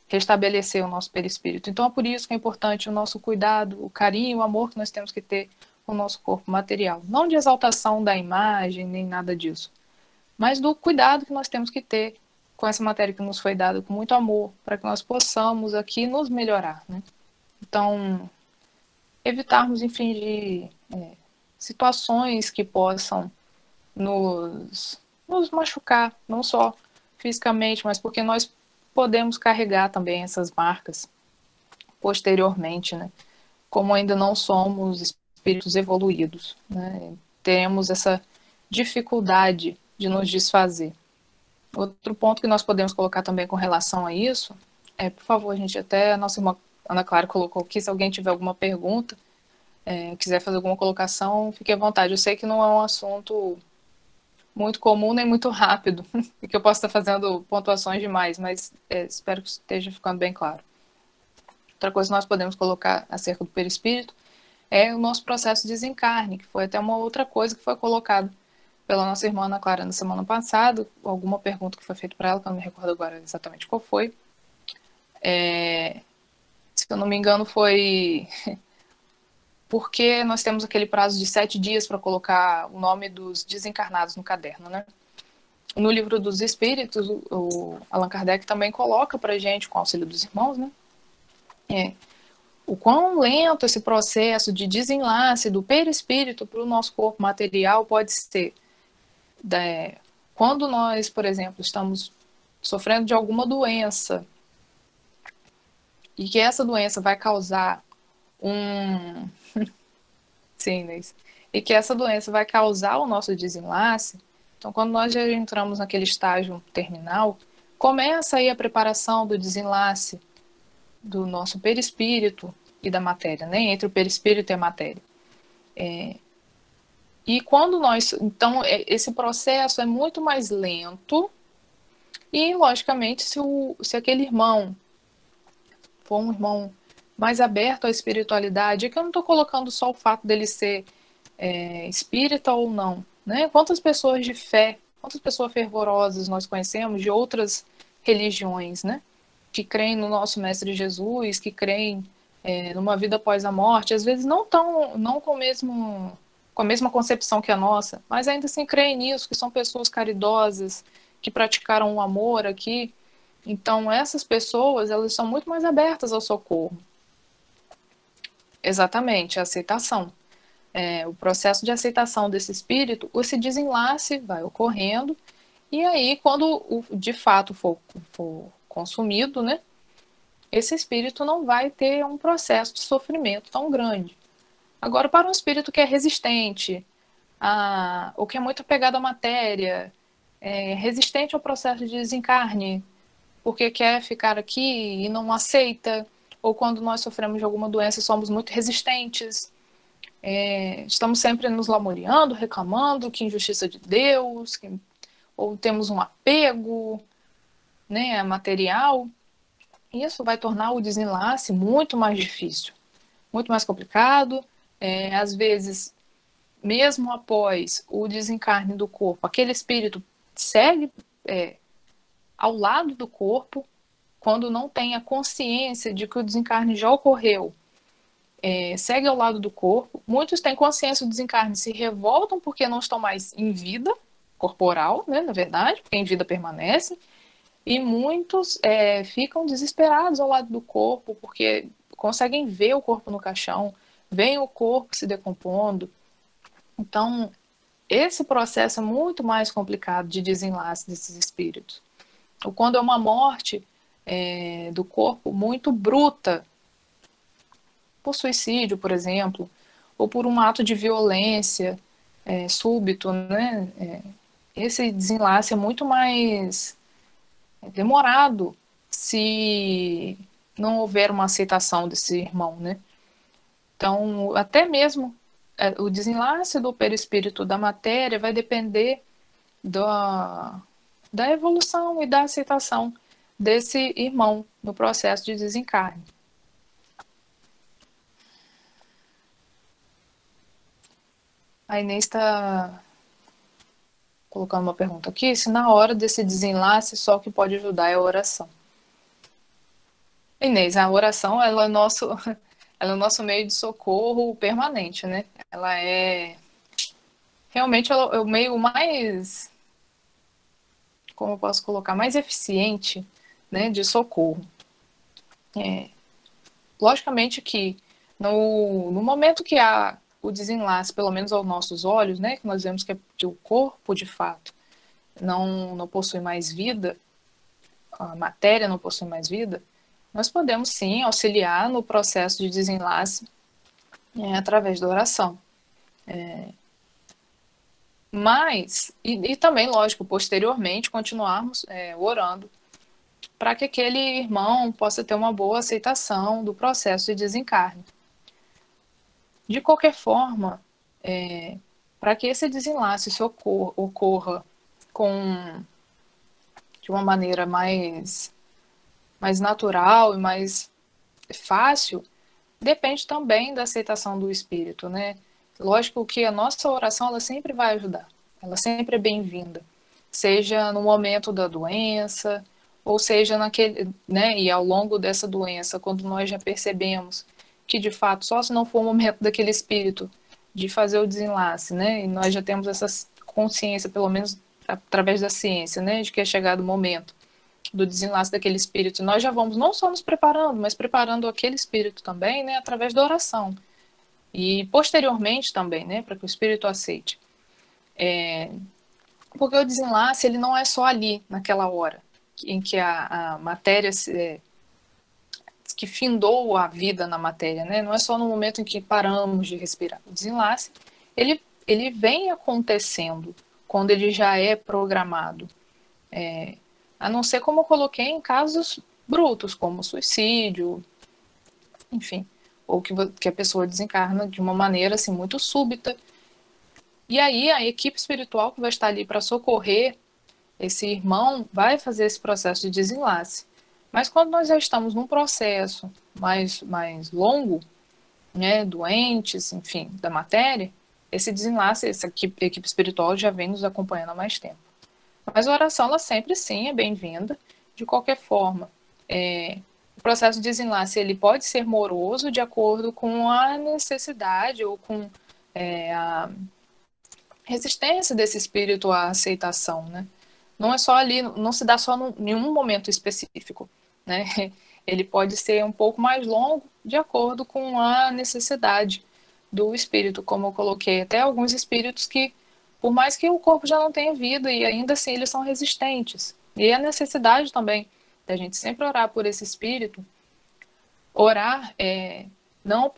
restabelecer o nosso perispírito. Então, é por isso que é importante o nosso cuidado, o carinho, o amor que nós temos que ter com o nosso corpo material. Não de exaltação da imagem, nem nada disso, mas do cuidado que nós temos que ter com essa matéria que nos foi dada com muito amor, para que nós possamos aqui nos melhorar, né? Então, evitarmos infringir situações que possam nos machucar, não só fisicamente, mas porque nós podemos carregar também essas marcas posteriormente, né? Como ainda não somos espíritos evoluídos, né? Teremos essa dificuldade de nos desfazer. Outro ponto que nós podemos colocar também com relação a isso por favor, gente, até a nossa irmã Ana Clara colocou aqui, se alguém tiver alguma pergunta, quiser fazer alguma colocação, fique à vontade. Eu sei que não é um assunto muito comum nem muito rápido, e que eu possa estar fazendo pontuações demais, mas espero que esteja ficando bem claro. Outra coisa que nós podemos colocar acerca do perispírito é o nosso processo de desencarne, que foi até uma outra coisa que foi colocada pela nossa irmã Ana Clara na semana passada, alguma pergunta que foi feita para ela, que eu não me recordo agora exatamente qual foi. Se eu não me engano, foi porque nós temos aquele prazo de 7 dias para colocar o nome dos desencarnados no caderno, né? No livro dos Espíritos, o Allan Kardec também coloca para a gente, com o auxílio dos irmãos, né? O quão lento esse processo de desenlace do perispírito para o nosso corpo material pode ser. Quando nós, por exemplo, estamos sofrendo de alguma doença e que essa doença vai causar Sim, Inês. E que essa doença vai causar o nosso desenlace. Então, quando nós já entramos naquele estágio terminal, começa aí a preparação do desenlace do nosso perispírito e da matéria, né? Entre o perispírito e a matéria. E quando nós... Então, esse processo é muito mais lento e, logicamente, se aquele irmão for um irmão mais aberto à espiritualidade, é que eu não estou colocando só o fato dele ser espírita ou não, né? Quantas pessoas de fé, quantas pessoas fervorosas nós conhecemos de outras religiões, né? Que creem no nosso Mestre Jesus, que creem numa vida após a morte, às vezes não com a mesma concepção que a nossa, mas ainda assim creem nisso, que são pessoas caridosas, que praticaram o amor aqui. Então, essas pessoas, elas são muito mais abertas ao socorro. Exatamente, a aceitação. O processo de aceitação desse espírito, esse desenlace vai ocorrendo, e aí, quando de fato for consumido, né, esse espírito não vai ter um processo de sofrimento tão grande. Agora, para um espírito que é resistente, ou que é muito apegado à matéria, resistente ao processo de desencarne, porque quer ficar aqui e não aceita, ou quando nós sofremos de alguma doença somos muito resistentes, estamos sempre nos lamuriando, reclamando que injustiça de Deus, ou temos um apego, né, material. Isso vai tornar o desenlace muito mais difícil, muito mais complicado. Às vezes, mesmo após o desencarne do corpo, aquele espírito segue ao lado do corpo, quando não tem a consciência de que o desencarne já ocorreu, segue ao lado do corpo. Muitos têm consciência do desencarne, se revoltam porque não estão mais em vida corporal, né, na verdade, porque em vida permanece, e muitos ficam desesperados ao lado do corpo, porque conseguem ver o corpo no caixão, veem o corpo se decompondo. Então, esse processo é muito mais complicado de desenlace desses espíritos. Ou quando é uma morte do corpo muito bruta, por suicídio, por exemplo, ou por um ato de violência súbito, né? Esse desenlace é muito mais demorado se não houver uma aceitação desse irmão, né? Então, até mesmo o desenlace do perispírito da matéria vai depender da evolução e da aceitação desse irmão no processo de desencarne. A Inês está colocando uma pergunta aqui, se na hora desse desenlace só o que pode ajudar é a oração. Inês, a oração ela é o nosso meio de socorro permanente, né? Ela é realmente o meio mais, como eu posso colocar, mais eficiente, né, de socorro. Logicamente que no momento que há o desenlace, pelo menos aos nossos olhos, né, que nós vemos que o corpo, de fato, não possui mais vida, a matéria não possui mais vida, nós podemos sim auxiliar no processo de desenlace através da oração. Mas, e também, lógico, posteriormente, continuarmos orando para que aquele irmão possa ter uma boa aceitação do processo de desencarne. De qualquer forma, para que esse desenlace ocorra de uma maneira mais natural e mais fácil, depende também da aceitação do espírito, né? Lógico que a nossa oração, ela sempre vai ajudar, ela sempre é bem-vinda, seja no momento da doença, ou seja naquele, né, e ao longo dessa doença, quando nós já percebemos que, de fato, só se não for o momento daquele espírito de fazer o desenlace, né, e nós já temos essa consciência, pelo menos através da ciência, né, de que é chegado o momento do desenlace daquele espírito, e nós já vamos não só nos preparando, mas preparando aquele espírito também, né, através da oração. E posteriormente também, né, para que o espírito aceite. Porque o desenlace, ele não é só ali, naquela hora, em que a matéria, que findou a vida na matéria, né, não é só no momento em que paramos de respirar. O desenlace, ele vem acontecendo quando ele já é programado. A não ser, como eu coloquei, em casos brutos, como suicídio, enfim, ou que a pessoa desencarna de uma maneira assim, muito súbita. E aí a equipe espiritual que vai estar ali para socorrer esse irmão vai fazer esse processo de desenlace. Mas quando nós já estamos num processo mais longo, né, doentes, enfim, da matéria, esse desenlace, essa equipe espiritual já vem nos acompanhando há mais tempo. Mas a oração, ela sempre sim é bem-vinda. De qualquer forma, o processo de desenlace ele pode ser moroso de acordo com a necessidade ou com a resistência desse espírito à aceitação, né? Não é só ali, não se dá só em um momento específico, né? Ele pode ser um pouco mais longo de acordo com a necessidade do espírito, como eu coloquei, até alguns espíritos que, por mais que o corpo já não tenha vida, e ainda assim eles são resistentes. E a necessidade também da gente sempre orar por esse espírito, orar não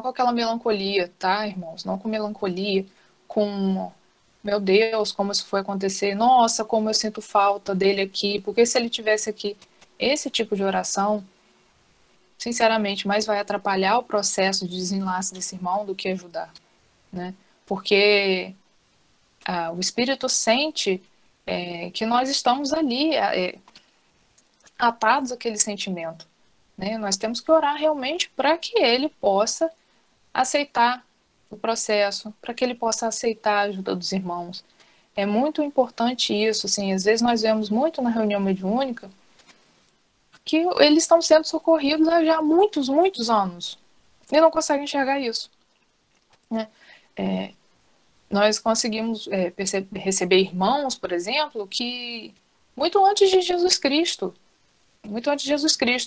com aquela melancolia, tá, irmãos? Não com melancolia, com, meu Deus, como isso foi acontecer, nossa, como eu sinto falta dele aqui, porque se ele tivesse aqui, esse tipo de oração, sinceramente, mais vai atrapalhar o processo de desenlace desse irmão do que ajudar, né? Porque o espírito sente que nós estamos ali atados àquele sentimento, né? Nós temos que orar realmente para que ele possa aceitar o processo, para que ele possa aceitar a ajuda dos irmãos. É muito importante isso, assim, às vezes nós vemos muito na reunião mediúnica que eles estão sendo socorridos há já muitos anos e não conseguem enxergar isso, né? Nós conseguimos receber irmãos, por exemplo, que muito antes de Jesus Cristo,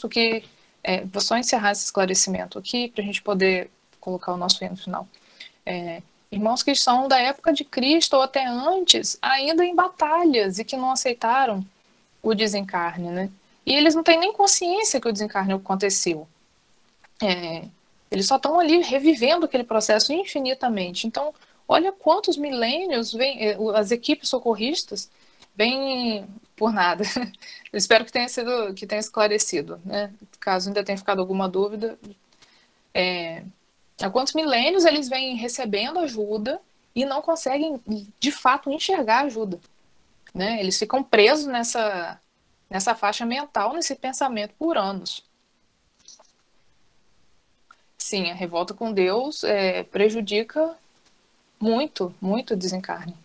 que vou só encerrar esse esclarecimento aqui para a gente poder colocar o nosso hino final. Irmãos que são da época de Cristo ou até antes, ainda em batalhas e que não aceitaram o desencarne, né? E eles não têm nem consciência que o desencarne aconteceu. Eles só estão ali revivendo aquele processo infinitamente. Então, olha quantos milênios as equipes socorristas vêm por nada. Eu espero que tenha esclarecido, né? Caso ainda tenha ficado alguma dúvida. Há quantos milênios eles vêm recebendo ajuda e não conseguem, de fato, enxergar ajuda, né? Eles ficam presos nessa faixa mental, nesse pensamento por anos. Sim, a revolta com Deus prejudica muito o desencarne.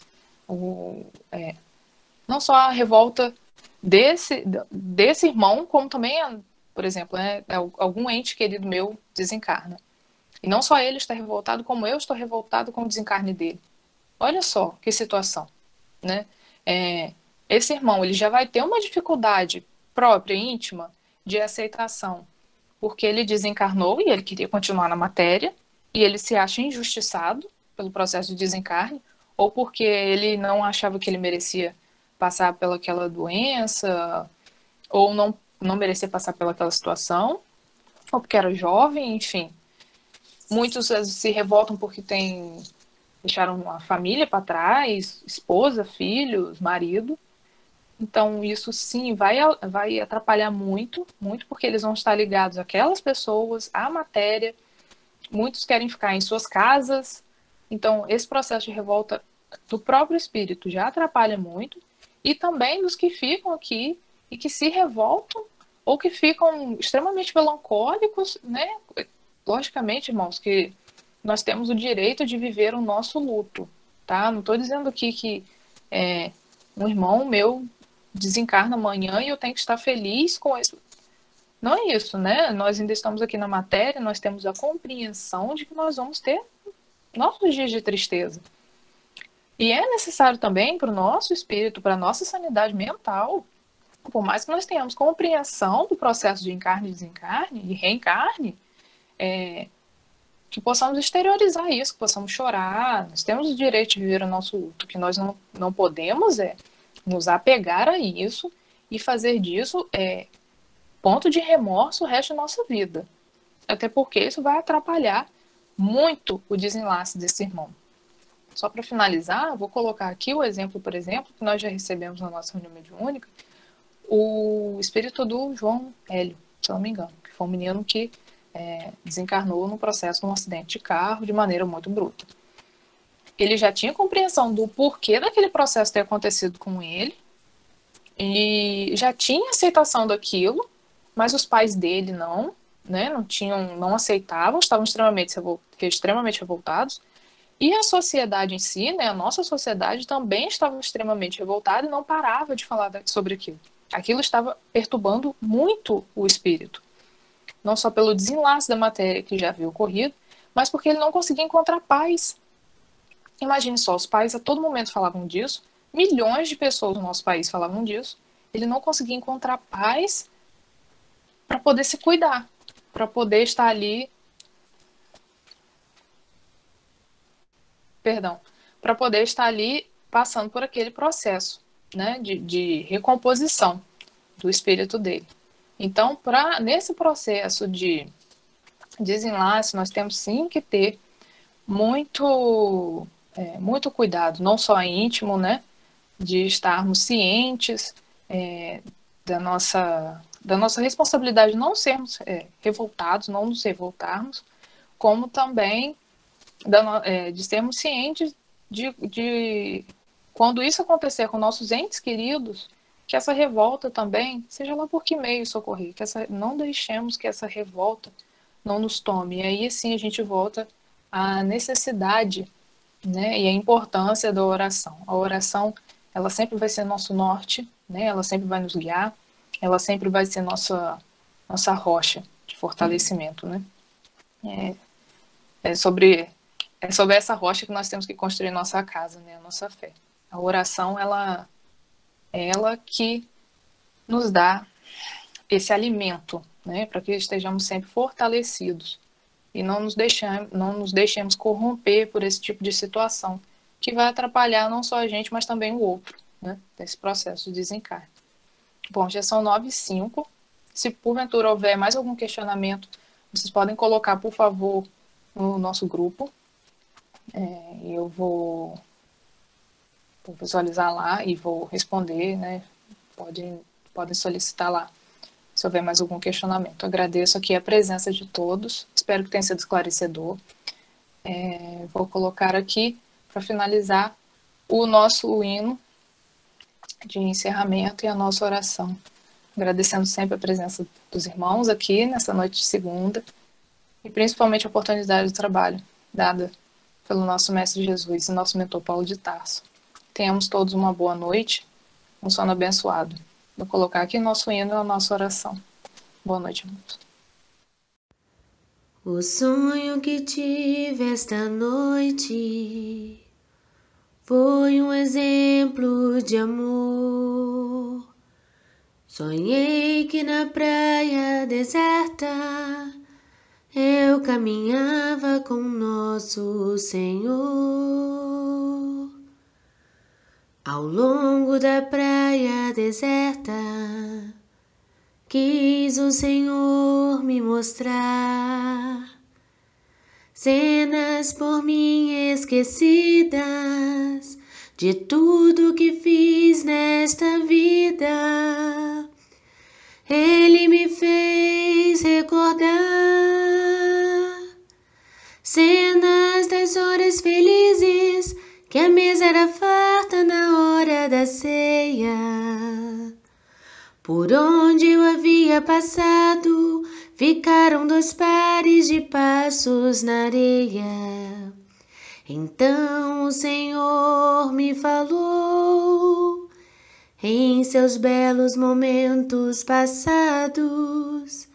Não só a revolta desse irmão, como também, por exemplo, algum ente querido meu desencarna. E não só ele está revoltado, como eu estou revoltado com o desencarne dele. Olha só que situação, né? Esse irmão ele já vai ter uma dificuldade própria, íntima, de aceitação, porque ele desencarnou e ele queria continuar na matéria, e ele se acha injustiçado pelo processo de desencarne, ou porque ele não achava que ele merecia passar pelaquela doença, ou não merecia passar pelaquela situação, ou porque era jovem, enfim. Muitos se revoltam porque deixaram uma família para trás, esposa, filhos, marido. Então, isso sim vai atrapalhar muito, muito, porque eles vão estar ligados àquelas pessoas, à matéria. Muitos querem ficar em suas casas. Então, esse processo de revolta do próprio espírito já atrapalha muito. E também dos que ficam aqui e que se revoltam ou que ficam extremamente melancólicos, né? Logicamente, irmãos, que nós temos o direito de viver o nosso luto, tá? Não estou dizendo aqui que um irmão meu desencarna amanhã e eu tenho que estar feliz com isso. Não é isso, né? Nós ainda estamos aqui na matéria, nós temos a compreensão de que nós vamos ter nossos dias de tristeza. E é necessário também para o nosso espírito, para a nossa sanidade mental, por mais que nós tenhamos compreensão do processo de encarne e desencarne, e reencarne, que possamos exteriorizar isso, que possamos chorar. Nós temos o direito de viver o nosso luto. O que nós não podemos é nos apegar a isso e fazer disso ponto de remorso o resto da nossa vida. Até porque isso vai atrapalhar muito o desenlace desse irmão. Só para finalizar, vou colocar aqui o exemplo, por exemplo, que nós já recebemos na nossa reunião mediúnica, o espírito do João Hélio, se eu não me engano, que foi um menino que desencarnou no processo de um acidente de carro de maneira muito bruta. Ele já tinha compreensão do porquê daquele processo ter acontecido com ele e já tinha aceitação daquilo, mas os pais dele não, né, não aceitavam, estavam extremamente revoltados. E a sociedade em si, né, a nossa sociedade também estava extremamente revoltada e não parava de falar sobre aquilo. Aquilo estava perturbando muito o espírito. Não só pelo desenlace da matéria que já havia ocorrido, mas porque ele não conseguia encontrar paz. Imagine só, os pais a todo momento falavam disso, milhões de pessoas no nosso país falavam disso, ele não conseguia encontrar paz para poder se cuidar, para poder estar ali, para poder estar ali passando por aquele processo, né, de recomposição do espírito dele. Então, nesse processo de desenlace, nós temos sim que ter muito cuidado, não só íntimo, né, de estarmos cientes da nossa responsabilidade de não sermos revoltados, não nos revoltarmos, como também de sermos cientes de quando isso acontecer com nossos entes queridos, que essa revolta também, seja lá por que meio socorrer, não deixemos que essa revolta não nos tome. E aí sim a gente volta à necessidade, né, e à importância da oração. A oração, ela sempre vai ser nosso norte, né, ela sempre vai nos guiar, ela sempre vai ser nossa rocha de fortalecimento, né. É sobre essa rocha que nós temos que construir nossa casa, né, a nossa fé. A oração, ela que nos dá esse alimento, né, para que estejamos sempre fortalecidos e não nos deixemos corromper por esse tipo de situação, que vai atrapalhar não só a gente, mas também o outro, né, nesse processo de desencarne. Bom, já são 9h05. Se porventura houver mais algum questionamento, vocês podem colocar, por favor, no nosso grupo. Eu vou visualizar lá e vou responder, né? Podem solicitar lá, se houver mais algum questionamento. Agradeço aqui a presença de todos, espero que tenha sido esclarecedor. Vou colocar aqui, para finalizar, o nosso hino de encerramento e a nossa oração. Agradecendo sempre a presença dos irmãos aqui nessa noite de segunda, e principalmente a oportunidade de trabalho dada pelo nosso Mestre Jesus e nosso mentor Paulo de Tarso. Tenhamos todos uma boa noite, um sono abençoado. Vou colocar aqui nosso hino e a nossa oração. Boa noite, irmãos. O sonho que tive esta noite foi um exemplo de amor. Sonhei que na praia deserta eu caminhava com nosso Senhor ao longo da praia deserta. Quis o Senhor me mostrar cenas por mim esquecidas de tudo que fiz nesta vida. Ele me fez recordar cenas das horas felizes, que a mesa era farta na hora da ceia. Por onde eu havia passado, ficaram 2 pares de passos na areia. Então o Senhor me falou em seus belos momentos passados,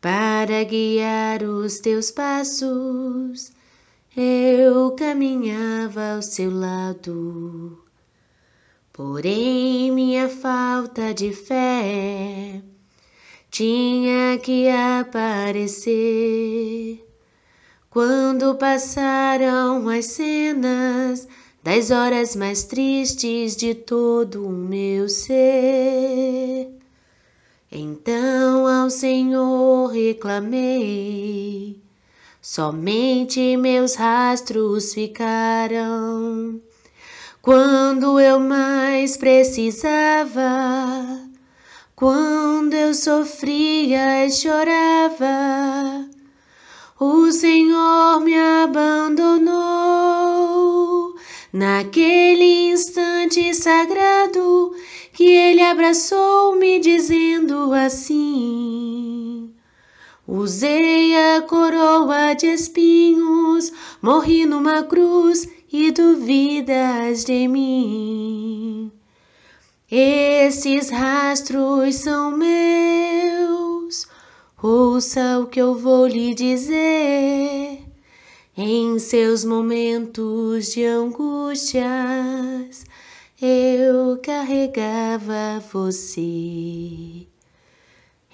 para guiar os teus passos, eu caminhava ao seu lado. Porém, minha falta de fé tinha que aparecer quando passaram as cenas das horas mais tristes de todo o meu ser. Então ao Senhor reclamei, somente meus rastros ficaram. Quando eu mais precisava, quando eu sofria e chorava, o Senhor me abandonou. Naquele instante sagrado que Ele abraçou-me dizendo assim: usei a coroa de espinhos, morri numa cruz e duvidas de mim. Esses rastros são meus, ouça o que eu vou lhe dizer. Em seus momentos de angústias, eu carregava você.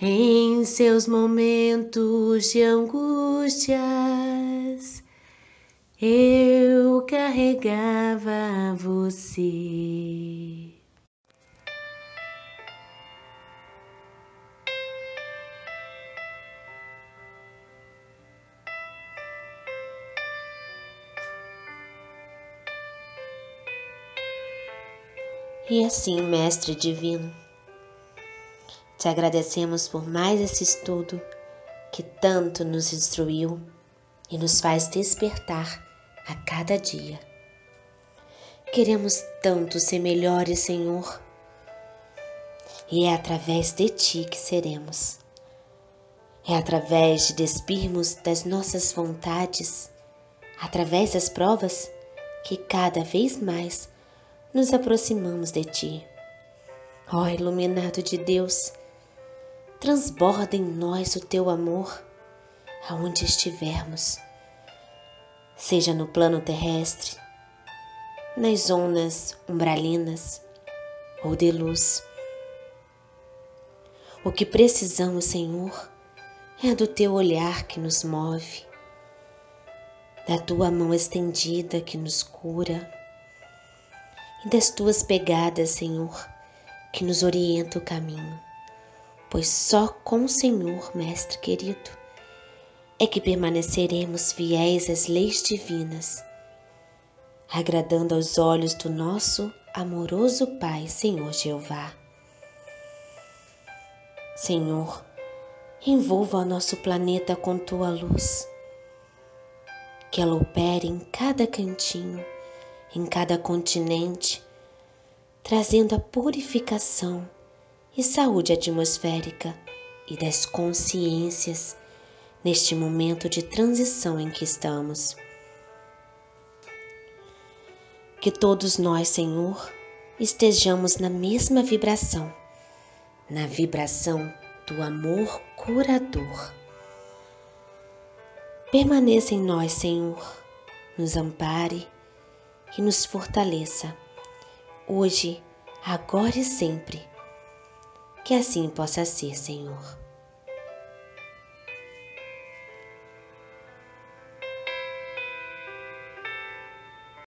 Em seus momentos de angústias, eu carregava você. E assim, Mestre Divino, te agradecemos por mais esse estudo que tanto nos instruiu e nos faz despertar a cada dia. Queremos tanto ser melhores, Senhor, e é através de Ti que seremos. É através de despirmos das nossas vontades, através das provas, que cada vez mais nos aproximamos de Ti. Ó iluminado de Deus, transborda em nós o Teu amor, aonde estivermos, seja no plano terrestre, nas zonas umbralinas ou de luz. O que precisamos, Senhor, é do Teu olhar que nos move, da Tua mão estendida que nos cura e das Tuas pegadas, Senhor, que nos orienta o caminho, pois só com o Senhor, Mestre querido, é que permaneceremos fiéis às leis divinas, agradando aos olhos do nosso amoroso Pai, Senhor Jeová. Senhor, envolva o nosso planeta com Tua luz, que ela opere em cada cantinho, em cada continente, trazendo a purificação e saúde atmosférica e das consciências neste momento de transição em que estamos. Que todos nós, Senhor, estejamos na mesma vibração, na vibração do amor curador. Permaneça em nós, Senhor, nos ampare e nos fortaleça, hoje, agora e sempre. Que assim possa ser, Senhor.